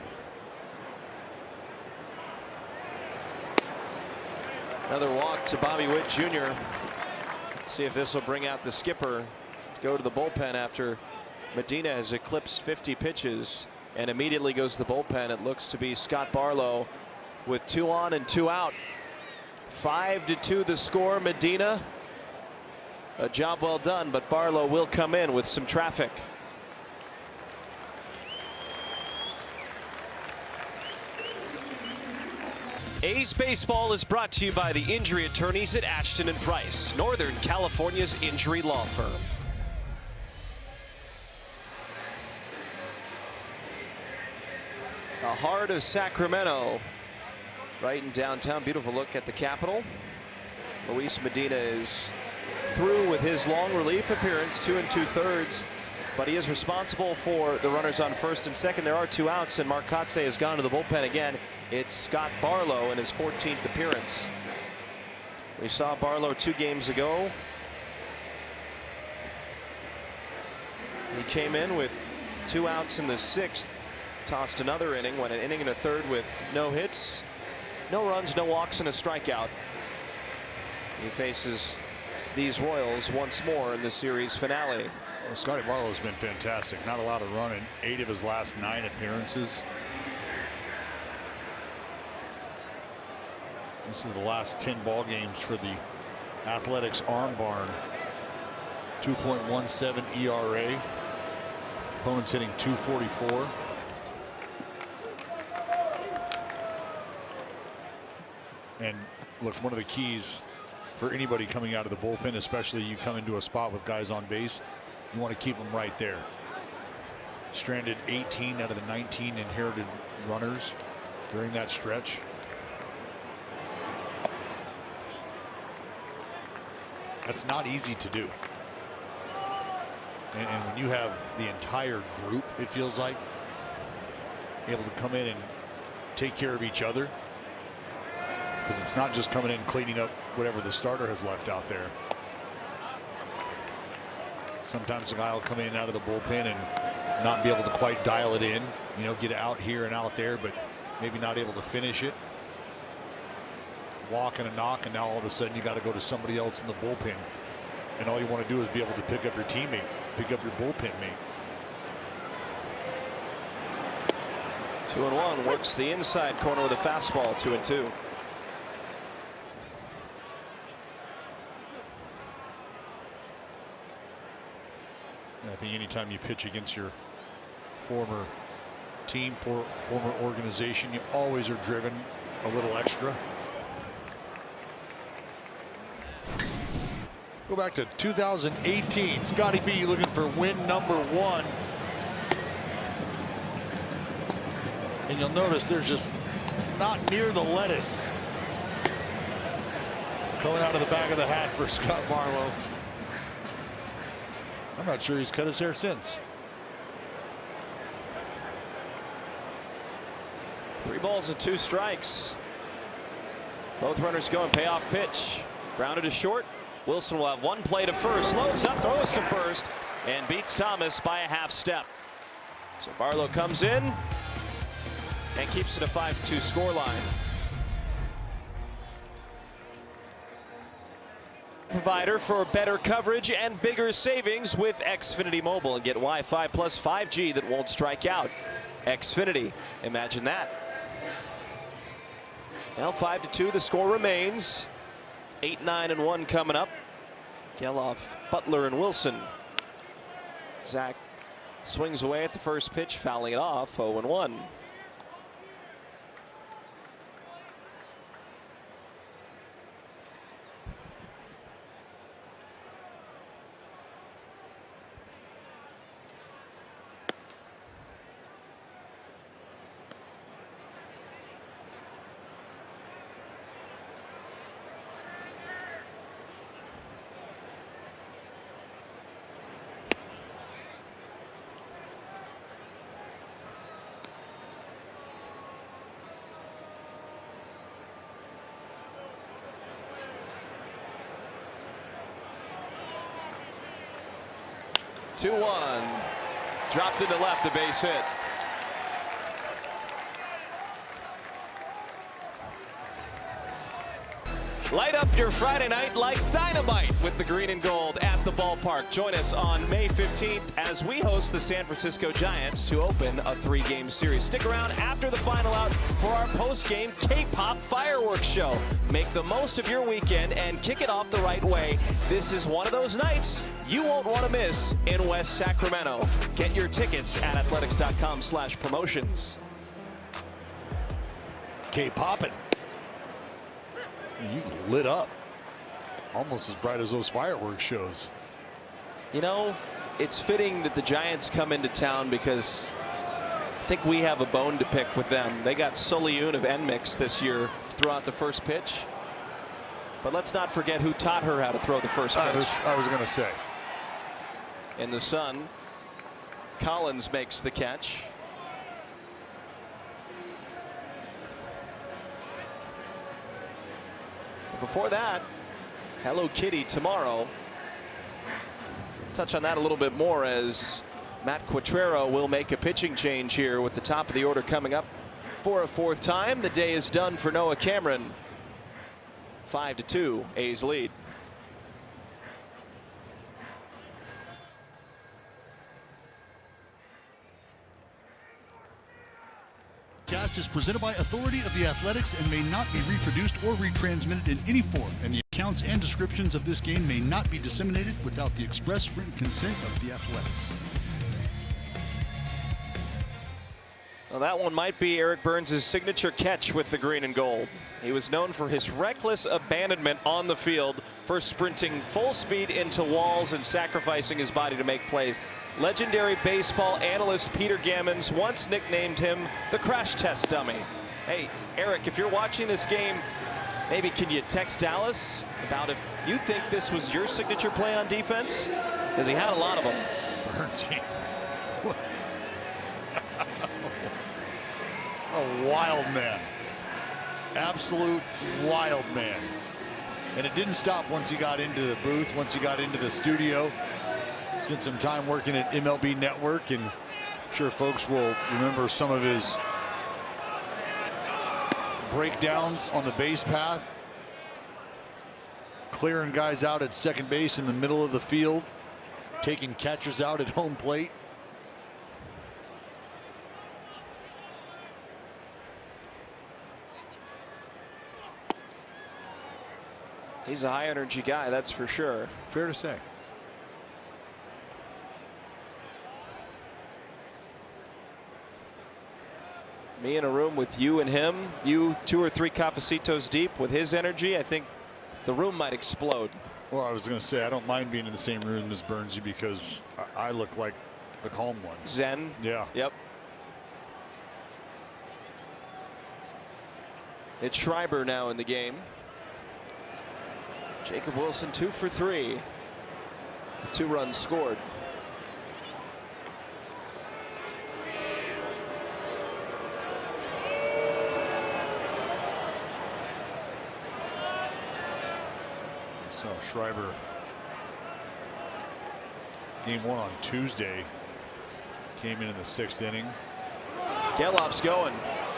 Another walk to Bobby Witt Jr. See if this will bring out the skipper to go to the bullpen after Medina has eclipsed 50 pitches and immediately goes to the bullpen. It looks to be Scott Barlow with 2 on and 2 out. 5-2 the score. Medina, a job well done, but Barlow will come in with some traffic. A's Baseball is brought to you by the injury attorneys at Ashton & Price, Northern California's injury law firm. The heart of Sacramento, right in downtown. Beautiful look at the Capitol. Luis Medina is through with his long relief appearance, 2 2/3 but he is responsible for the runners on first and second. There are 2 outs, and Mark Kotze has gone to the bullpen again. It's Scott Barlow in his 14th appearance. We saw Barlow 2 games ago. He came in with 2 outs in the 6th, tossed another inning, went an inning and a third with no hits, no runs, no walks, and a strikeout. He faces these Royals once more in the series finale. Well, Scotty Barlow has been fantastic. Not allowed a run in 8 of his last 9 appearances. This is the last 10 ball games for the Athletics Arm Barn. 2.17 ERA. Opponents hitting .244. And look, one of the keys for anybody coming out of the bullpen, especially you come into a spot with guys on base, you want to keep them right there. Stranded 18 out of the 19 inherited runners during that stretch. That's not easy to do. And when you have the entire group, it feels like, able to come in and take care of each other, because it's not just coming in and cleaning up whatever the starter has left out there. Sometimes a guy will come in and out of the bullpen and not be able to quite dial it in, you know, get it out here and out there, but maybe not able to finish it. Walk and a knock, and now all of a sudden you got to go to somebody else in the bullpen, and all you want to do is be able to pick up your teammate, pick up your bullpen mate. 2-1, works the inside corner with a fastball. 2-2. I think anytime you pitch against your former team, former organization, you always are driven a little extra. Go back to 2018. Scotty B looking for win number 1. And you'll notice there's just not near the lettuce coming out of the back of the hat for Scott Barlow. I'm not sure he's cut his hair since. 3 balls and 2 strikes. Both runners go and payoff pitch. Grounded to short. Wilson will have 1 play to first. Loads up, throws to first, and beats Thomas by a half step. So Barlow comes in and keeps it a 5-2 scoreline. Provider for better coverage and bigger savings with Xfinity Mobile, and get Wi-Fi plus 5G that won't strike out. Xfinity, imagine that. Now 5-2, the score remains. 8, 9, and 1 coming up. Geloff, Butler, and Wilson. Zach swings away at the first pitch, fouling it off. 0-1. Two-1, dropped into left, a base hit. Light up your Friday night like dynamite with the green and gold at the ballpark. Join us on May 15th as we host the San Francisco Giants to open a 3-game series. Stick around after the final out for our post-game K-pop fireworks show. Make the most of your weekend and kick it off the right way. This is one of those nights you won't want to miss in West Sacramento. Get your tickets at athletics.com/promotions. K-poppin'. You lit up. Almost as bright as those fireworks shows. You know, it's fitting that the Giants come into town because I think we have a bone to pick with them. They got Soleil of NMIX this year to throw out the first pitch. But let's not forget who taught her how to throw the first pitch. I was going to say. In the sun, Collins makes the catch. Before that, Hello Kitty tomorrow. Touch on that a little bit more as Matt Quatrero will make a pitching change here with the top of the order coming up for a fourth time. The day is done for Noah Cameron. 5-2, A's lead. Cast is presented by authority of the Athletics and may not be reproduced or retransmitted in any form, and the accounts and descriptions of this game may not be disseminated without the express written consent of the Athletics. Well, that one might be Eric Burns' signature catch with the green and gold. He was known for his reckless abandonment on the field, for sprinting full speed into walls and sacrificing his body to make plays. Legendary baseball analyst Peter Gammons once nicknamed him the crash test dummy. Hey, Eric, if you're watching this game, maybe can you text Dallas about if you think this was your signature play on defense? Because he had a lot of them. Burns. A wild man. Absolute wild man. And it didn't stop once he got into the booth, once he got into the studio. Spent some time working at MLB Network, and I'm sure folks will remember some of his breakdowns on the base path. Clearing guys out at second base in the middle of the field. Taking catchers out at home plate. He's a high energy guy, that's for sure. Fair to say. Me in a room with you and him, you 2 or 3 cafecitos deep with his energy, I think the room might explode. Well, I was going to say, I don't mind being in the same room as Burnsy because I look like the calm one. Zen? Yeah. Yep. It's Schreiber now in the game. Jacob Wilson 2 for 3. 2 runs scored. So Schreiber, game 1 on Tuesday, came in the 6th inning. Gelof's going.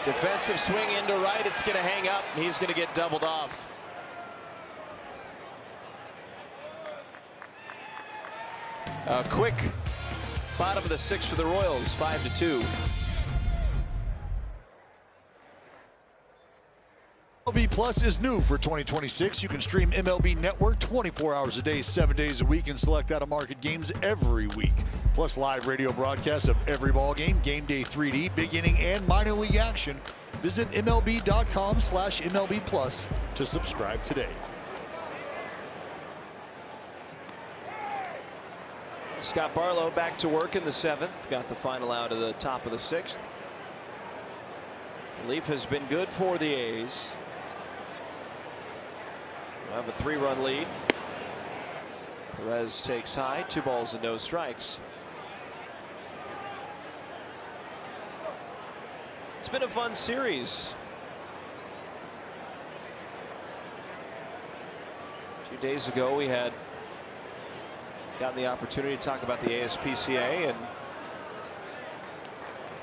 Defensive swing into right. It's going to hang up. He's going to get doubled off. A quick bottom of the 6th for the Royals, 5-2. MLB Plus is new for 2026. You can stream MLB Network 24 hours a day, 7 days a week, and select out-of-market games every week. Plus live radio broadcasts of every ball game, game day 3D, big inning, and minor league action. Visit MLB.com/MLB Plus to subscribe today. Scott Barlow back to work in the 7th. Got the final out of the top of the 6th. Relief has been good for the A's. We'll have a 3-run lead. Perez takes high, 2 balls and no strikes. It's been a fun series. A few days ago we had gotten the opportunity to talk about the ASPCA, and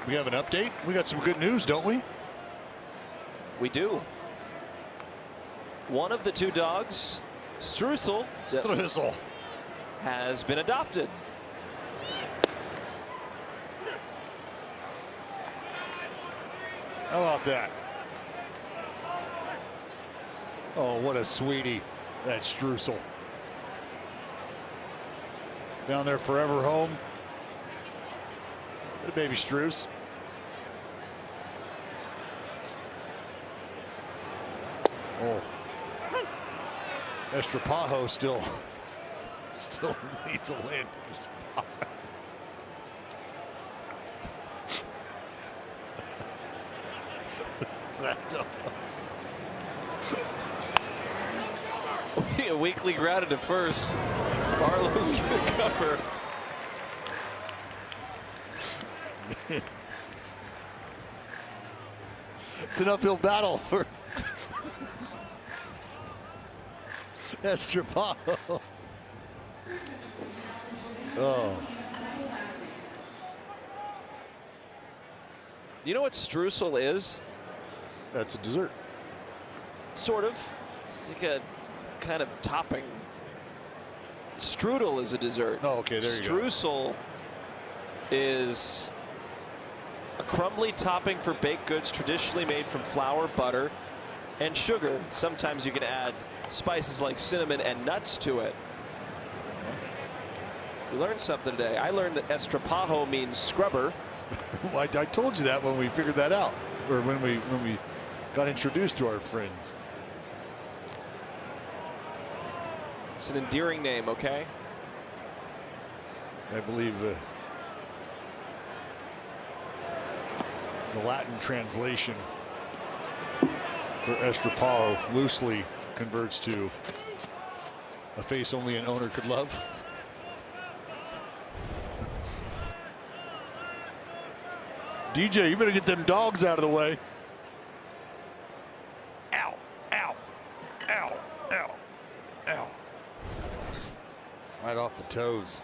we have an update. We got some good news, don't we? We do. One of the 2 dogs, Streusel, has been adopted. How about that? Oh, what a sweetie, that Streusel. Found their forever home. Little baby Struce. Oh. Estropajo still needs a landing spot. That dog. A weakly grounded to first. Barlow's going to cover. It's an uphill battle for Estrepajo. Oh. You know what streusel is? That's a dessert. Sort of. It's like a kind of topping. Strudel is a dessert. Oh, okay, there you go. Streusel is a crumbly topping for baked goods traditionally made from flour, butter, and sugar. Sometimes you can add spices like cinnamon and nuts to it. We learned something today. I learned that Estrepajo means scrubber. Well, I told you that when we figured that out, or when we got introduced to our friends. It's an endearing name, okay? I believe the Latin translation for Estrepajo loosely converts to a face only an owner could love. DJ, you better get them dogs out of the way. Ow, ow, ow, ow, ow. Right off the toes.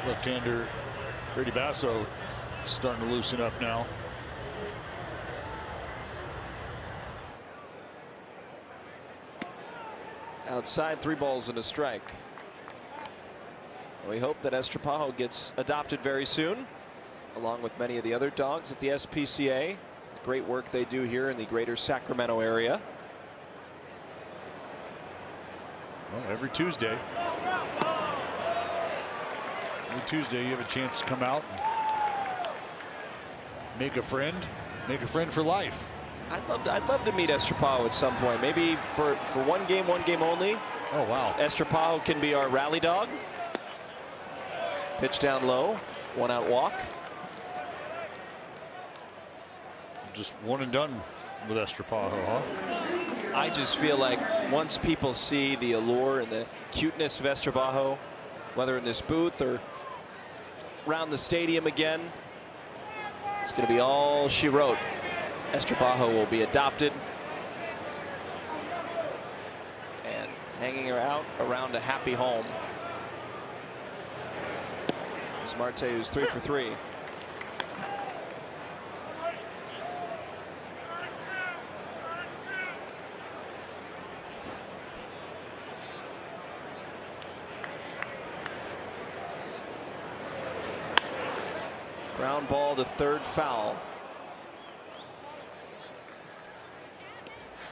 Left-hander Brady Basso starting to loosen up now. Outside, 3 balls and a strike. We hope that Estrepajo gets adopted very soon, along with many of the other dogs at the SPCA. The great work they do here in the greater Sacramento area. Well, every Tuesday you have a chance to come out and make a friend for life. I'd love to meet Estrepajo at some point. Maybe for one game only. Oh, wow. Estrepajo can be our rally dog. Pitch down low, 1-out walk. Just one and done with Estrepajo, huh? I just feel like once people see the allure and the cuteness of Estrepajo, whether in this booth or around the stadium again, it's going to be all she wrote. Estrepajo will be adopted and hanging her out around a happy home. It's Marte, who's 3 for 3. Ground ball to third, foul.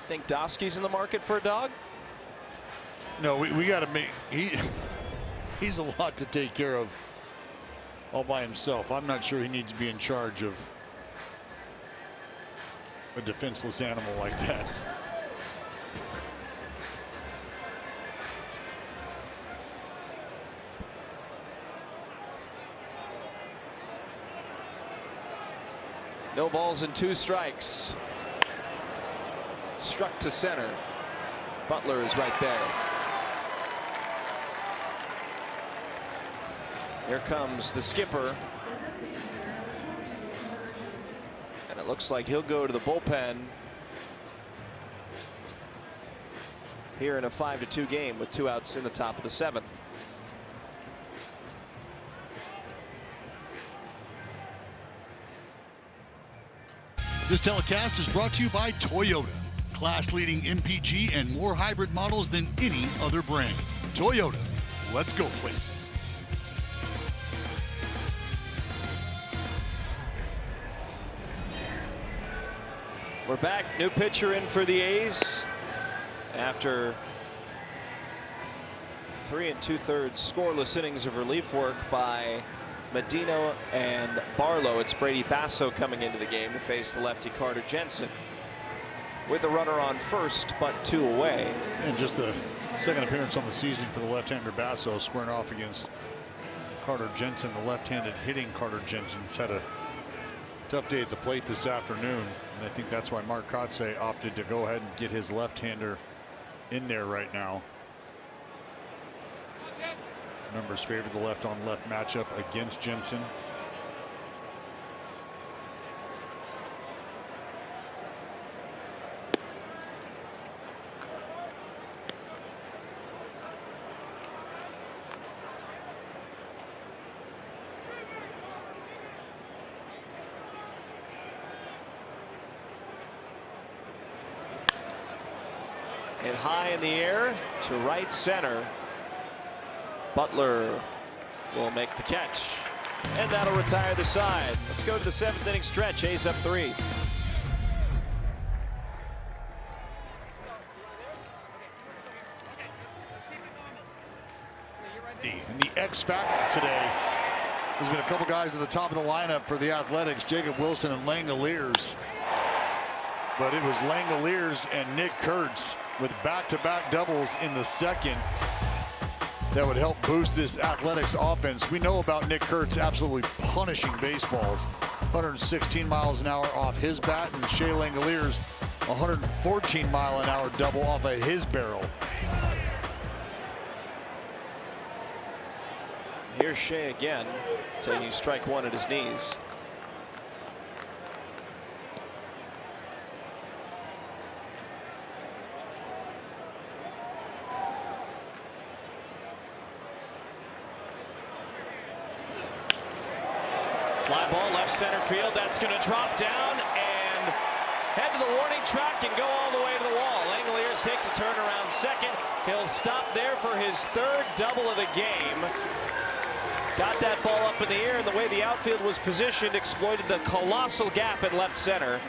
Think Doskey's in the market for a dog? No, we got to make he's a lot to take care of all by himself. I'm not sure he needs to be in charge of a defenseless animal like that. No balls and 2 strikes. Struck to center. Butler is right there. Here comes the skipper. And it looks like he'll go to the bullpen here in a 5-2 game with 2 outs in the top of the 7th. This telecast is brought to you by Toyota. Class-leading MPG and more hybrid models than any other brand. Toyota, let's go places. We're back. New pitcher in for the A's after 3 2/3 scoreless innings of relief work by Medina and Barlow. It's Brady Basso coming into the game to face the lefty Carter Jensen, with a runner on first but 2 away. And just the second appearance on the season for the left-hander Basso, squaring off against Carter Jensen. The left-handed hitting Carter Jensen's had a Tough day at the plate this afternoon, and I think that's why Mark Kotsay opted to go ahead and get his left-hander in there right now. Numbers favor the left-on-left matchup against Jensen. Hit high in the air to right center. Butler will make the catch, and that'll retire the side. Let's go to the 7th inning stretch. A's up 3. And the X factor today has been a couple guys at the top of the lineup for the Athletics, Jacob Wilson and Langoliers. But it was Langoliers and Nick Kurtz with back-to-back doubles in the second that would help boost this Athletics offense. We know about Nick Kurtz absolutely punishing baseballs. 116 miles an hour off his bat, and Shea Langoliers 114 mile an hour double off of his barrel. Here's Shea again, taking strike 1 at his knees. Fly ball left center field. That's going to drop down and head to the warning track and go all the way to the wall. Langoliers takes a turn around second. He'll stop there for his 3rd double of the game. Got that ball up in the air, and the way the outfield was positioned exploited the colossal gap in left center.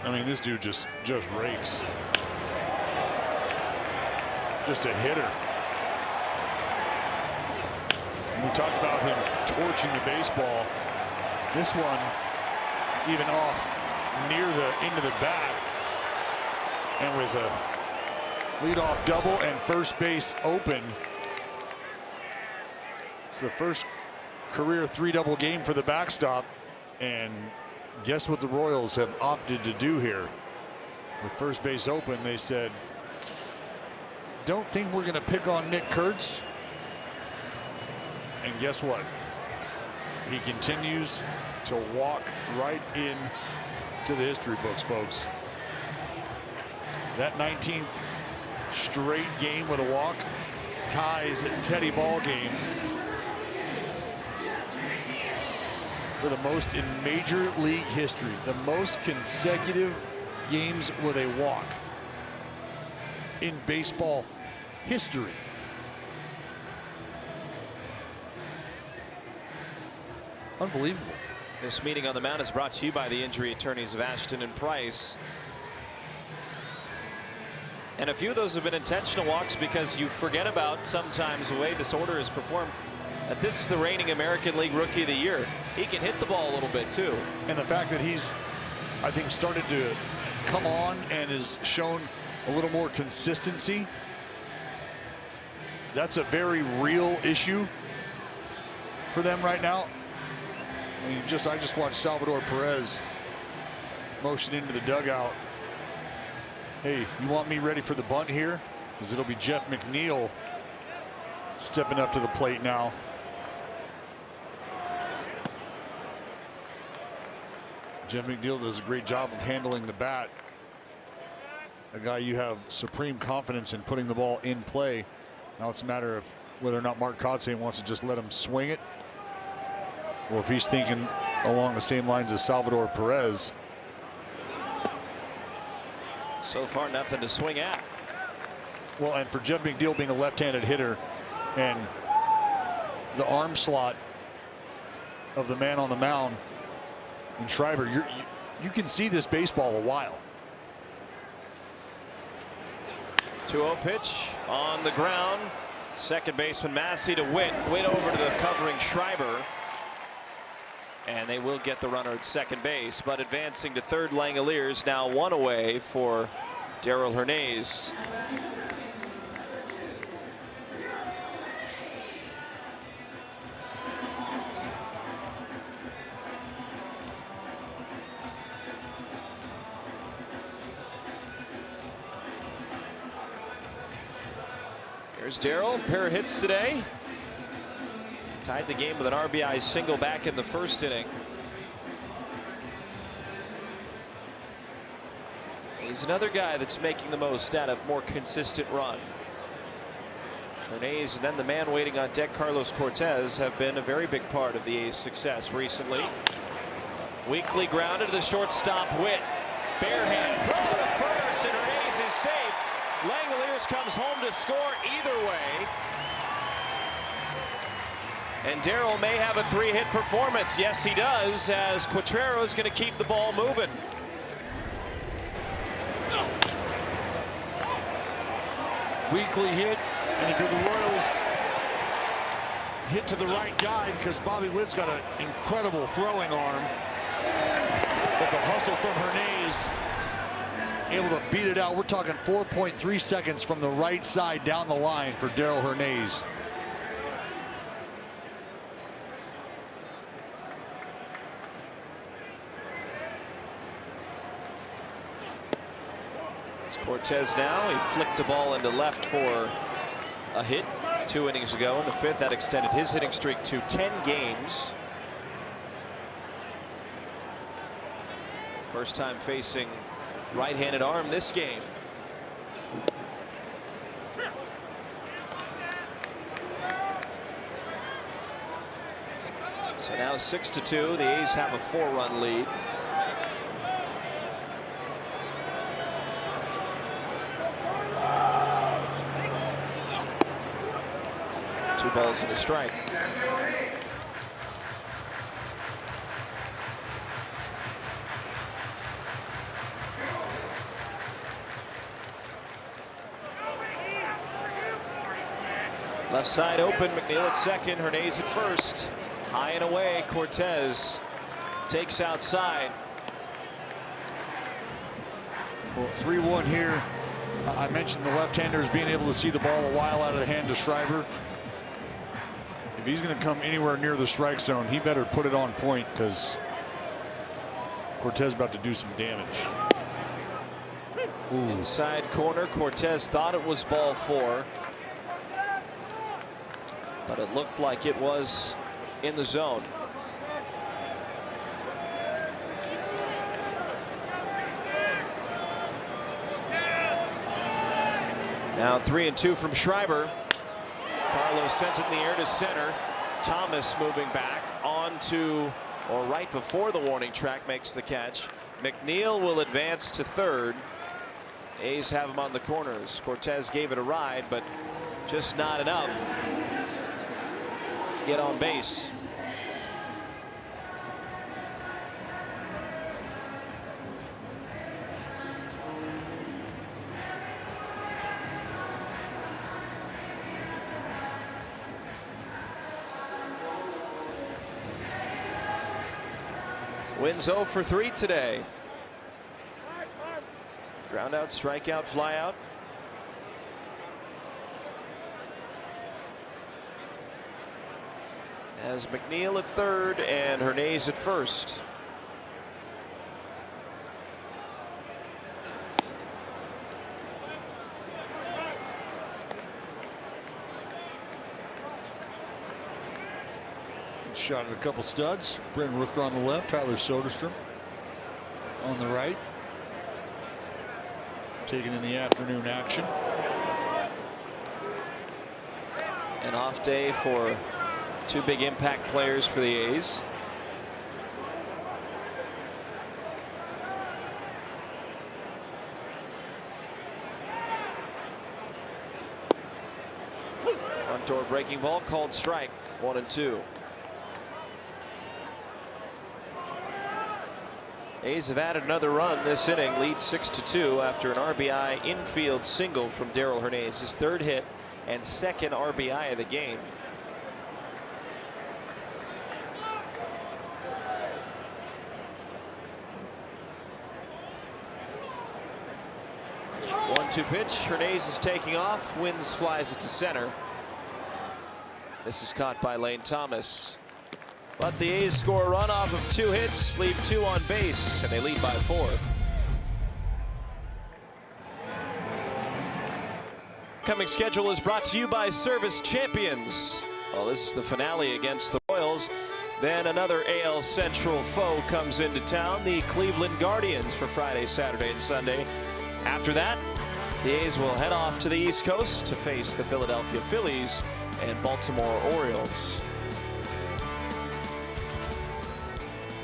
I mean, this dude just rakes. Just a hitter. We talked about him torching the baseball. This one, even off near the end of the bat, and with a leadoff double and first base open. It's the first career 3-double game for the backstop, and guess what the Royals have opted to do here? With first base open, they said, don't think we're going to pick on Nick Kurtz. And guess what? He continues to walk right in to the history books, folks. That 19th straight game with a walk ties Teddy Ballgame for the most in Major League history. The most consecutive games with a walk in baseball history. Unbelievable. This meeting on the mound is brought to you by the injury attorneys of Ashton and Price. And a few of those have been intentional walks because you forget about sometimes the way this order is performed. That this is the reigning American League Rookie of the Year. He can hit the ball a little bit too. And the fact that he's, I think, started to come on and has shown a little more consistency. That's a very real issue for them right now. I mean, I just watched Salvador Perez motion into the dugout. Hey, you want me ready for the bunt here? Because it'll be Jeff McNeil stepping up to the plate now. Jeff McNeil does a great job of handling the bat. A guy you have supreme confidence in putting the ball in play. Now it's a matter of whether or not Mark Kotsay wants to just let him swing it, or if he's thinking along the same lines as Salvador Perez. So far, nothing to swing at. Well, and for Jeff McNeil being a left-handed hitter, and the arm slot of the man on the mound in Schreiber, you can see this baseball a while. 2-0 pitch on the ground. Second baseman Massey to Witt. Witt over to the covering Schreiber. And they will get the runner at second base, but advancing to third, Langoliers now 1 away for Darryl Hernandez. There's Darryl, pair of hits today. Tied the game with an RBI single back in the first inning. He's another guy that's making the most out of more consistent run. Hernandez and then the man waiting on deck, Carlos Cortez, have been a very big part of the A's success recently. Weakly grounded to the shortstop, Witt. Bare hand, throw to first, and Hernandez is safe. Langoliers comes home to score either way. And Darryl may have a 3-hit performance. Yes, he does, as Quatrero is going to keep the ball moving. Weakly hit, and if you're the Royals, hit to the right guy because Bobby Witt's got an incredible throwing arm. But the hustle from Hernandez, able to beat it out. We're talking 4.3 seconds from the right side down the line for Darryl Hernandez. It's Cortez now. He flicked the ball into left for a hit 2 innings ago in the 5th. That extended his hitting streak to 10 games. First time facing right-handed arm this game. So now 6-2. The A's have a 4-run lead. Two balls and a strike. Left side open, McNeil at second, Hernandez at first. High and away, Cortez takes outside. Well, 3-1 here. I mentioned the left-handers being able to see the ball a while out of the hand of Schreiber. If he's going to come anywhere near the strike zone, he better put it on point because Cortez about to do some damage. Ooh. Inside corner, Cortez thought it was ball 4. But it looked like it was in the zone. Now 3-2 from Schreiber. Carlos sent it in the air to center. Thomas moving back onto, or right before the warning track, makes the catch. McNeil will advance to third. A's have him on the corners. Cortez gave it a ride, but just not enough to get on base. Wins 0 for 3 today. Ground out, strikeout, fly out. As McNeil at third and Hernandez at first. Shot at a couple studs. Brent Rooker on the left, Tyler Soderstrom on the right. Taking in the afternoon action. An off day for two big impact players for the A's. Front door breaking ball, called strike. 1-2. A's have added another run this inning, lead 6-2 after an RBI infield single from Darryl Hernandez, his third hit and second RBI of the game. One-two pitch. Hernandez is taking off. Wins, flies it to center. This is caught by Lane Thomas. But the A's score a run off of 2 hits, leave 2 on base, and they lead by 4. upcoming schedule is brought to you by Service Champions. Well, this is the finale against the Royals. Then another AL Central foe comes into town, the Cleveland Guardians, for Friday, Saturday, and Sunday. After that, the A's will head off to the East Coast to face the Philadelphia Phillies and Baltimore Orioles.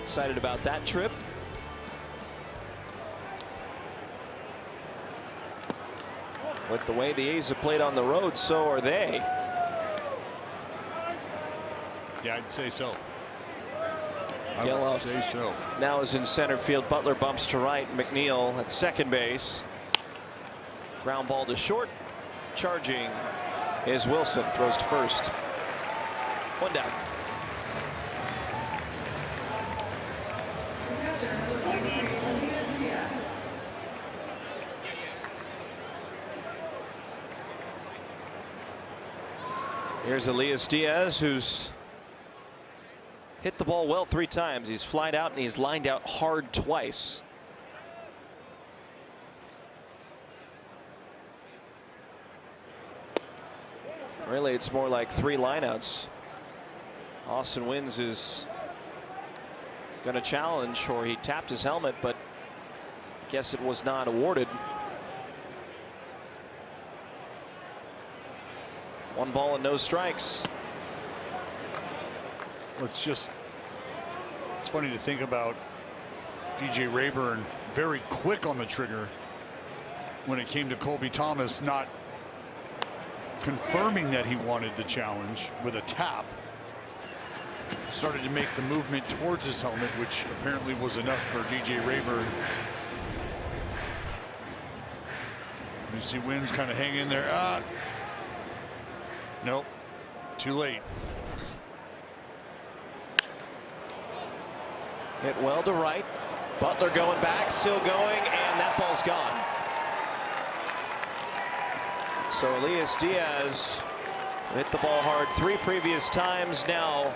Excited about that trip. With the way the A's have played on the road, so are they. Yeah, I'd say so. I Geloff would say so. now is in center field. Butler bumps to right. McNeil at second base. Ground ball to short. Charging is Wilson. Throws to first. One down. Here's Elias Diaz, who's hit the ball well 3 times. He's flied out and he's lined out hard twice. Really, it's more like 3 lineouts. Austin Wynns is going to challenge, or he tapped his helmet, but I guess it was not awarded. 1 ball and no strikes. It's funny to think about DJ Rayburn very quick on the trigger when it came to Colby Thomas not confirming that he wanted the challenge with a tap. Started to make the movement towards his helmet, which apparently was enough for DJ Rayburn. You see Wynns kind of hang in there. Nope, too late. Hit well to right. Butler going back, still going, and that ball's gone. So Elias Diaz hit the ball hard 3 previous times. Now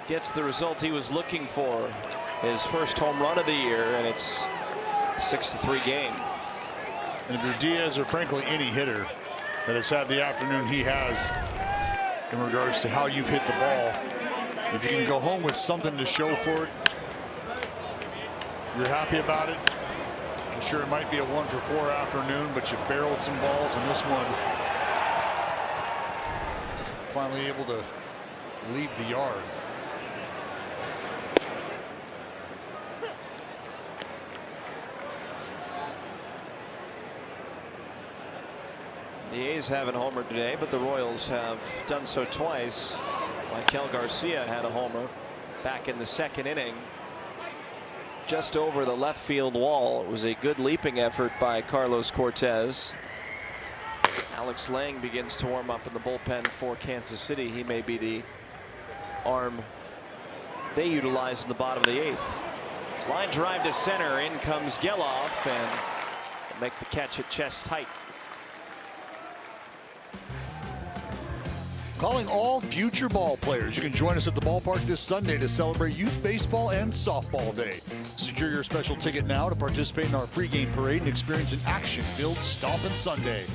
gets the result he was looking for. His first home run of the year, and it's a 6-3 game. And if you're Diaz, or frankly any hitter that has had the afternoon he has in regards to how you've hit the ball, if you can go home with something to show for it, you're happy about it. I'm sure it might be a 1-for-4 afternoon, but you've barreled some balls, and this one finally able to leave the yard. The A's haven't homered today, but the Royals have done so twice. Michael Garcia had a homer back in the 2nd inning, just over the left field wall. It was a good leaping effort by Carlos Cortez. Alex Lang begins to warm up in the bullpen for Kansas City. He may be the arm they utilize in the bottom of the 8th. Line drive to center. In comes Geloff, and make the catch at chest height. Calling all future ball players. You can join us at the ballpark this Sunday to celebrate Youth Baseball and Softball Day. Secure your special ticket now to participate in our pregame parade and experience an action-filled Stompin' Sunday.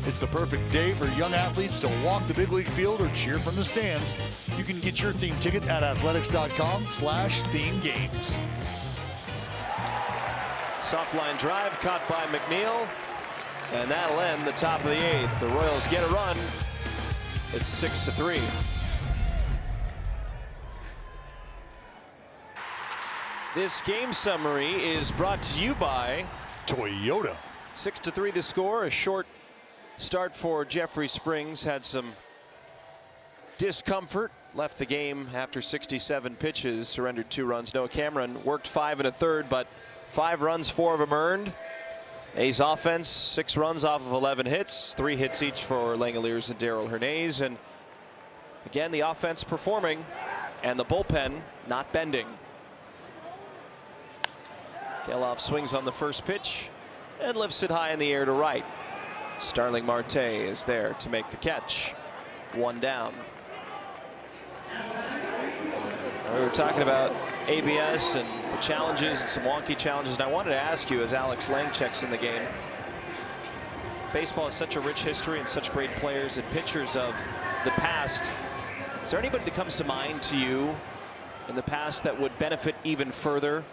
It's the perfect day for young athletes to walk the big league field or cheer from the stands. You can get your theme ticket at athletics.com/themegames. Soft line drive caught by McNeil, and that'll end the top of the 8th. The Royals get a run. It's 6-3. This game summary is brought to you by Toyota. 6-3 the score. A short start for Jeffrey Springs. Had some discomfort. Left the game after 67 pitches. Surrendered 2 runs. Noah Cameron worked 5 1/3, but 5 runs, 4 of them earned. A's offense, 6 runs off of 11 hits, 3 hits each for Langoliers and Darrell Hernandez. And again, the offense performing and the bullpen not bending. Geloff swings on the first pitch and lifts it high in the air to right. Starling Marte is there to make the catch. 1 down. We were talking about ABS and the challenges and some wonky challenges, and I wanted to ask you, as Alex Lang checks in the game, baseball has such a rich history and such great players and pitchers of the past. Is there anybody that comes to mind to you in the past that would benefit even further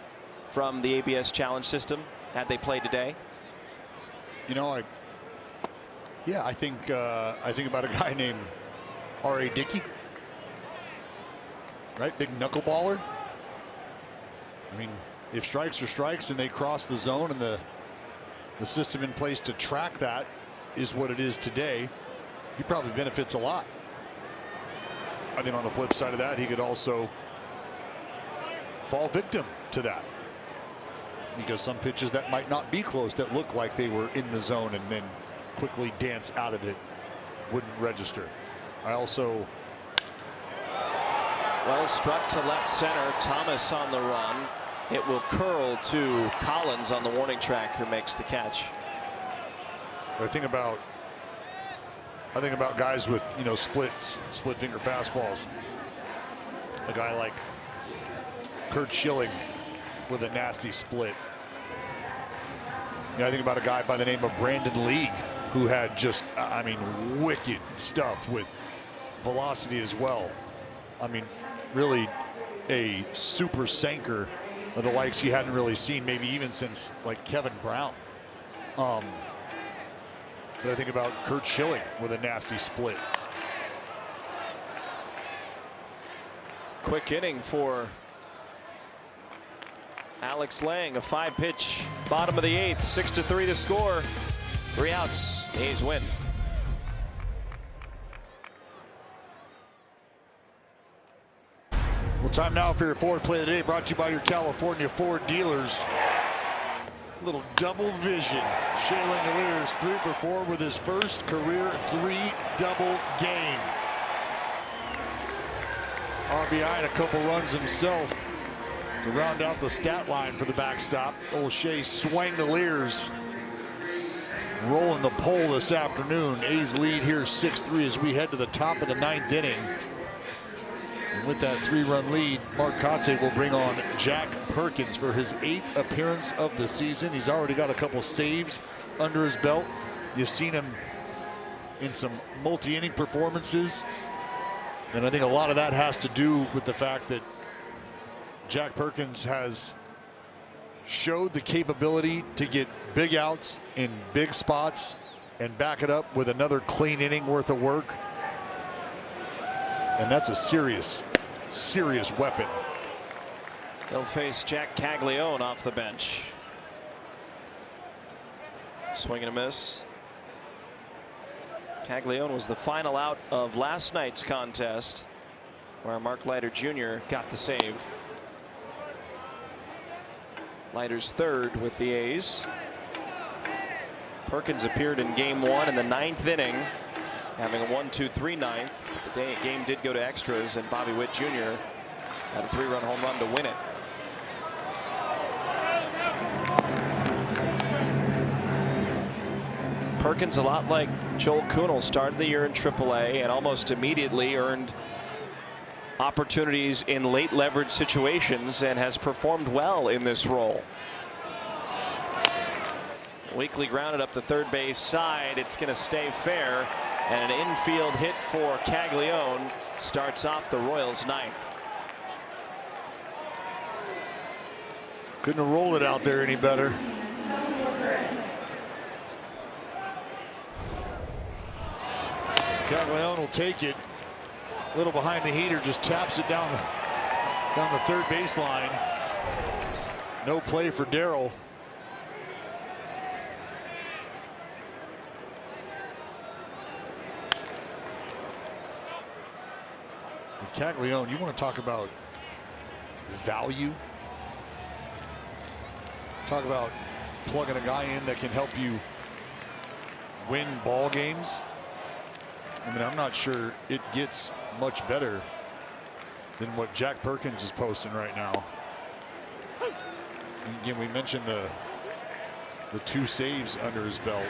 from the ABS challenge system had they played today? You know, I think about a guy named R.A. Dickey, right? Big knuckleballer. I mean, if strikes are strikes and they cross the zone, and the system in place to track that is what it is today, he probably benefits a lot. I think on the flip side of that, he could also fall victim to that, because some pitches that might not be close, that look like they were in the zone and then quickly dance out of it, wouldn't register. I also... Well struck to left center. Thomas on the run. It will curl to Collins on the warning track, who makes the catch. I think about guys with, you know, split finger fastballs. A guy like Kurt Schilling with a nasty split. You know, I think about a guy by the name of Brandon Lee, who had just, I mean, wicked stuff with velocity as well. I mean, really a super sinker of the likes you hadn't really seen, maybe even since like Kevin Brown. But I think about Kurt Schilling with a nasty split. Quick inning for Alex Lang, a 5-pitch bottom of the 8th, 6-3 to score. 3 outs, A's win. Well, time now for your Ford play of the day, brought to you by your California Ford dealers. Little double vision. Shea Langoliers 3 for 4 with his first career 3-double game. RBI and a couple runs himself to round out the stat line for the backstop. Old Shea Swangoliers rolling the pole this afternoon. A's lead here 6-3 as we head to the top of the 9th inning. And with that 3-run lead, Mark Kotsay will bring on Jack Perkins for his 8th appearance of the season. He's already got a couple saves under his belt. You've seen him in some multi-inning performances. And I think a lot of that has to do with the fact that Jack Perkins has showed the capability to get big outs in big spots and back it up with another clean inning worth of work. And that's a serious weapon. He'll face Jack Caglione off the bench. Swing and a miss. Caglione was the final out of last night's contest, where Mark Leiter Jr. got the save. Leiter's third with the A's. Perkins appeared in game 1 in the 9th inning, having a 1-2-3 ninth. The game did go to extras, and Bobby Witt Jr. had a 3-run home run to win it. Perkins, a lot like Joel Kuhnel, started the year in AAA and almost immediately earned opportunities in late leverage situations and has performed well in this role. Weekly grounded up the third base side. It's going to stay fair, and an infield hit for Caglione starts off the Royals' 9th. Couldn't have rolled it out there any better. Caglione will take it. A little behind the heater, just taps it down the third baseline. No play for Darrell. Caglione, you want to talk about value? Talk about plugging a guy in that can help you win ball games. I mean, I'm not sure it gets much better than what Jack Perkins is posting right now. And again, we mentioned the 2 saves under his belt.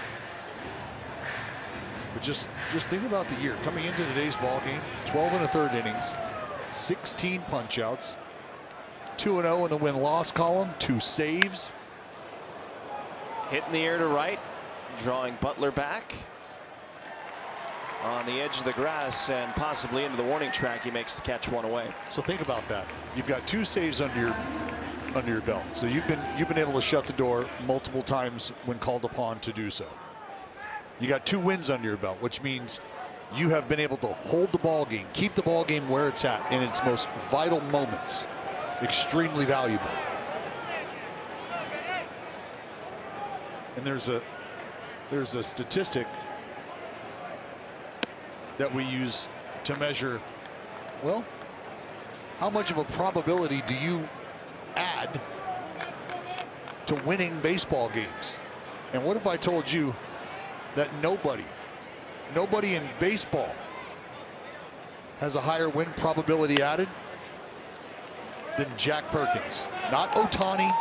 But just think about the year coming into today's ball game. 12 1/3 innings, 16 punch-outs, 2-0 in the win-loss column, 2 saves. Hit in the air to right. drawing Butler back on the edge of the grass and possibly into the warning track. He makes the catch, one away. So think about that. You've got 2 saves under your belt. So you've been able to shut the door multiple times when called upon to do so. You got 2 wins under your belt, which means you have been able to hold the ball game, keep the ball game where it's at in its most vital moments. Extremely valuable. And there's a statistic that we use to measure, well, how much of a probability do you add to winning baseball games? And what if I told you that nobody in baseball has a higher win probability added than Jack Perkins? Not Ohtani,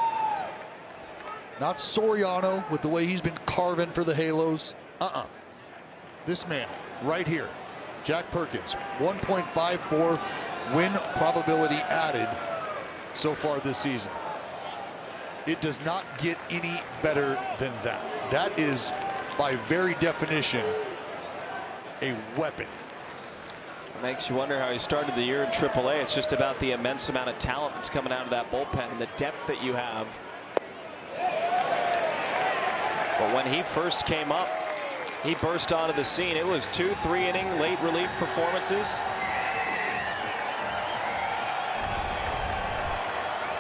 not Soriano with the way he's been carving for the Halos. This man right here, Jack Perkins, 1.54 win probability added so far this season. It does not get any better than that. That is, by very definition, a weapon. It makes you wonder how he started the year in AAA. It's just about the immense amount of talent that's coming out of that bullpen and the depth that you have. But when he first came up, he burst onto the scene. It was 2 3-inning late relief performances.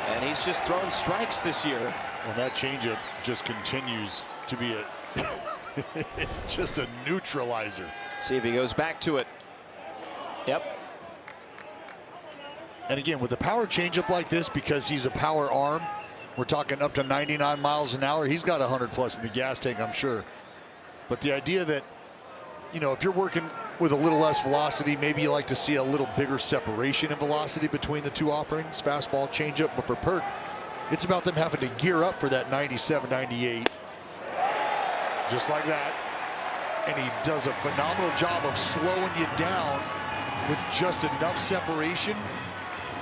And he's just thrown strikes this year. Well, that changeup just continues to be it's just a neutralizer. See if he goes back to it. Yep. And again, with a power changeup like this, because he's a power arm, we're talking up to 99 miles an hour. He's got 100 plus in the gas tank, I'm sure. But the idea that, you know, if you're working with a little less velocity, maybe you like to see a little bigger separation in velocity between the 2 offerings, fastball, changeup. But for Perk, it's about them having to gear up for that 97, 98. Just like that. And he does a phenomenal job of slowing you down with just enough separation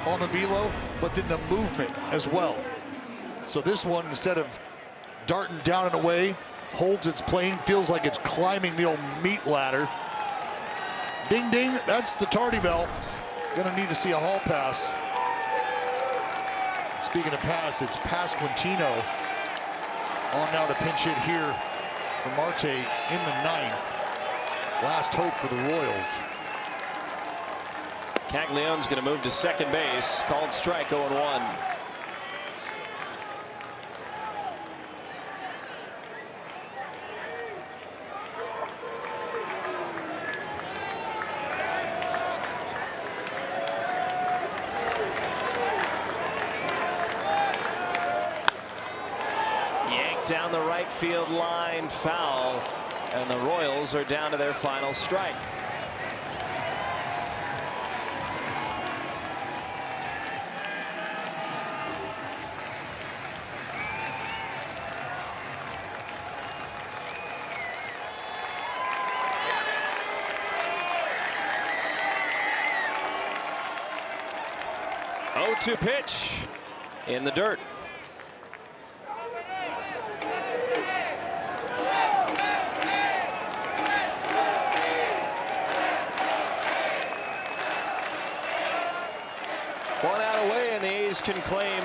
on the velo, but then the movement as well. So this one, instead of darting down and away, holds its plane, feels like it's climbing the old meat ladder. Ding, ding, that's the tardy bell. Gonna need to see a hall pass. Speaking of pass, it's Pasquantino on now to pinch hit here for Marte in the 9th. Last hope for the Royals. Caglianone's going to move to second base. Called strike, 0-1. Yanked down the right field line, foul, and the Royals are down to their final strike. To pitch in the dirt. One out away, and the A's can claim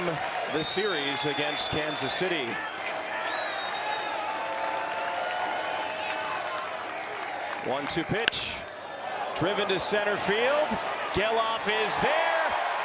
the series against Kansas City. One-two pitch, driven to center field. Geloff is there.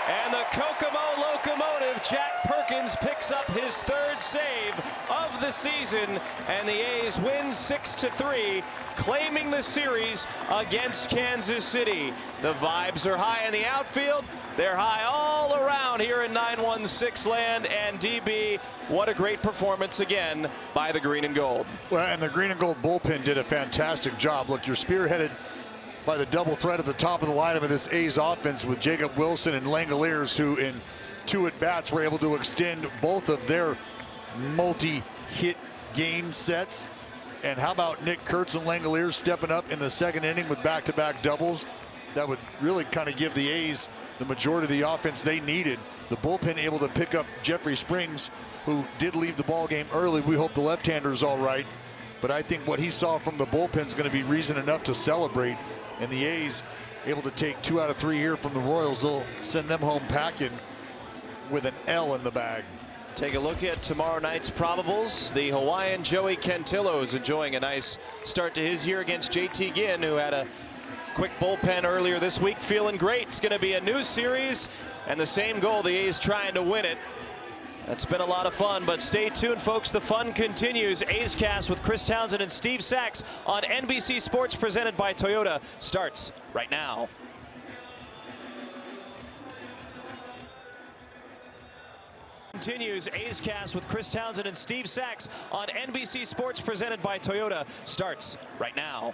And the Kokomo locomotive, Jack Perkins, picks up his 3rd save of the season, and the A's win 6-3, claiming the series against Kansas City. The vibes are high in the outfield. They're high all around here in 916 land. And DB, what a great performance again by the Green and Gold. Well, and the Green and Gold bullpen did a fantastic job. Look, you're spearheaded by the double threat at the top of the lineup of this A's offense with Jacob Wilson and Langoliers, who in 2 at-bats were able to extend both of their multi-hit game sets. And how about Nick Kurtz and Langoliers stepping up in the 2nd inning with back-to-back doubles? That would really kind of give the A's the majority of the offense they needed. The bullpen able to pick up Jeffrey Springs, who did leave the ball game early. We hope the left-hander is all right. But I think what he saw from the bullpen is going to be reason enough to celebrate. And the A's able to take 2 out of 3 here from the Royals. They'll send them home packing with an L in the bag. Take a look at tomorrow night's probables. The Hawaiian Joey Cantillo is enjoying a nice start to his year against JT Ginn, who had a quick bullpen earlier this week, feeling great. It's going to be a new series and the same goal, the A's trying to win it. That's been a lot of fun, but stay tuned, folks. The fun continues. A's Cast with Chris Townsend and Steve Sachs on NBC Sports, presented by Toyota, starts right now. Continues. A's Cast with Chris Townsend and Steve Sachs on NBC Sports, presented by Toyota, starts right now.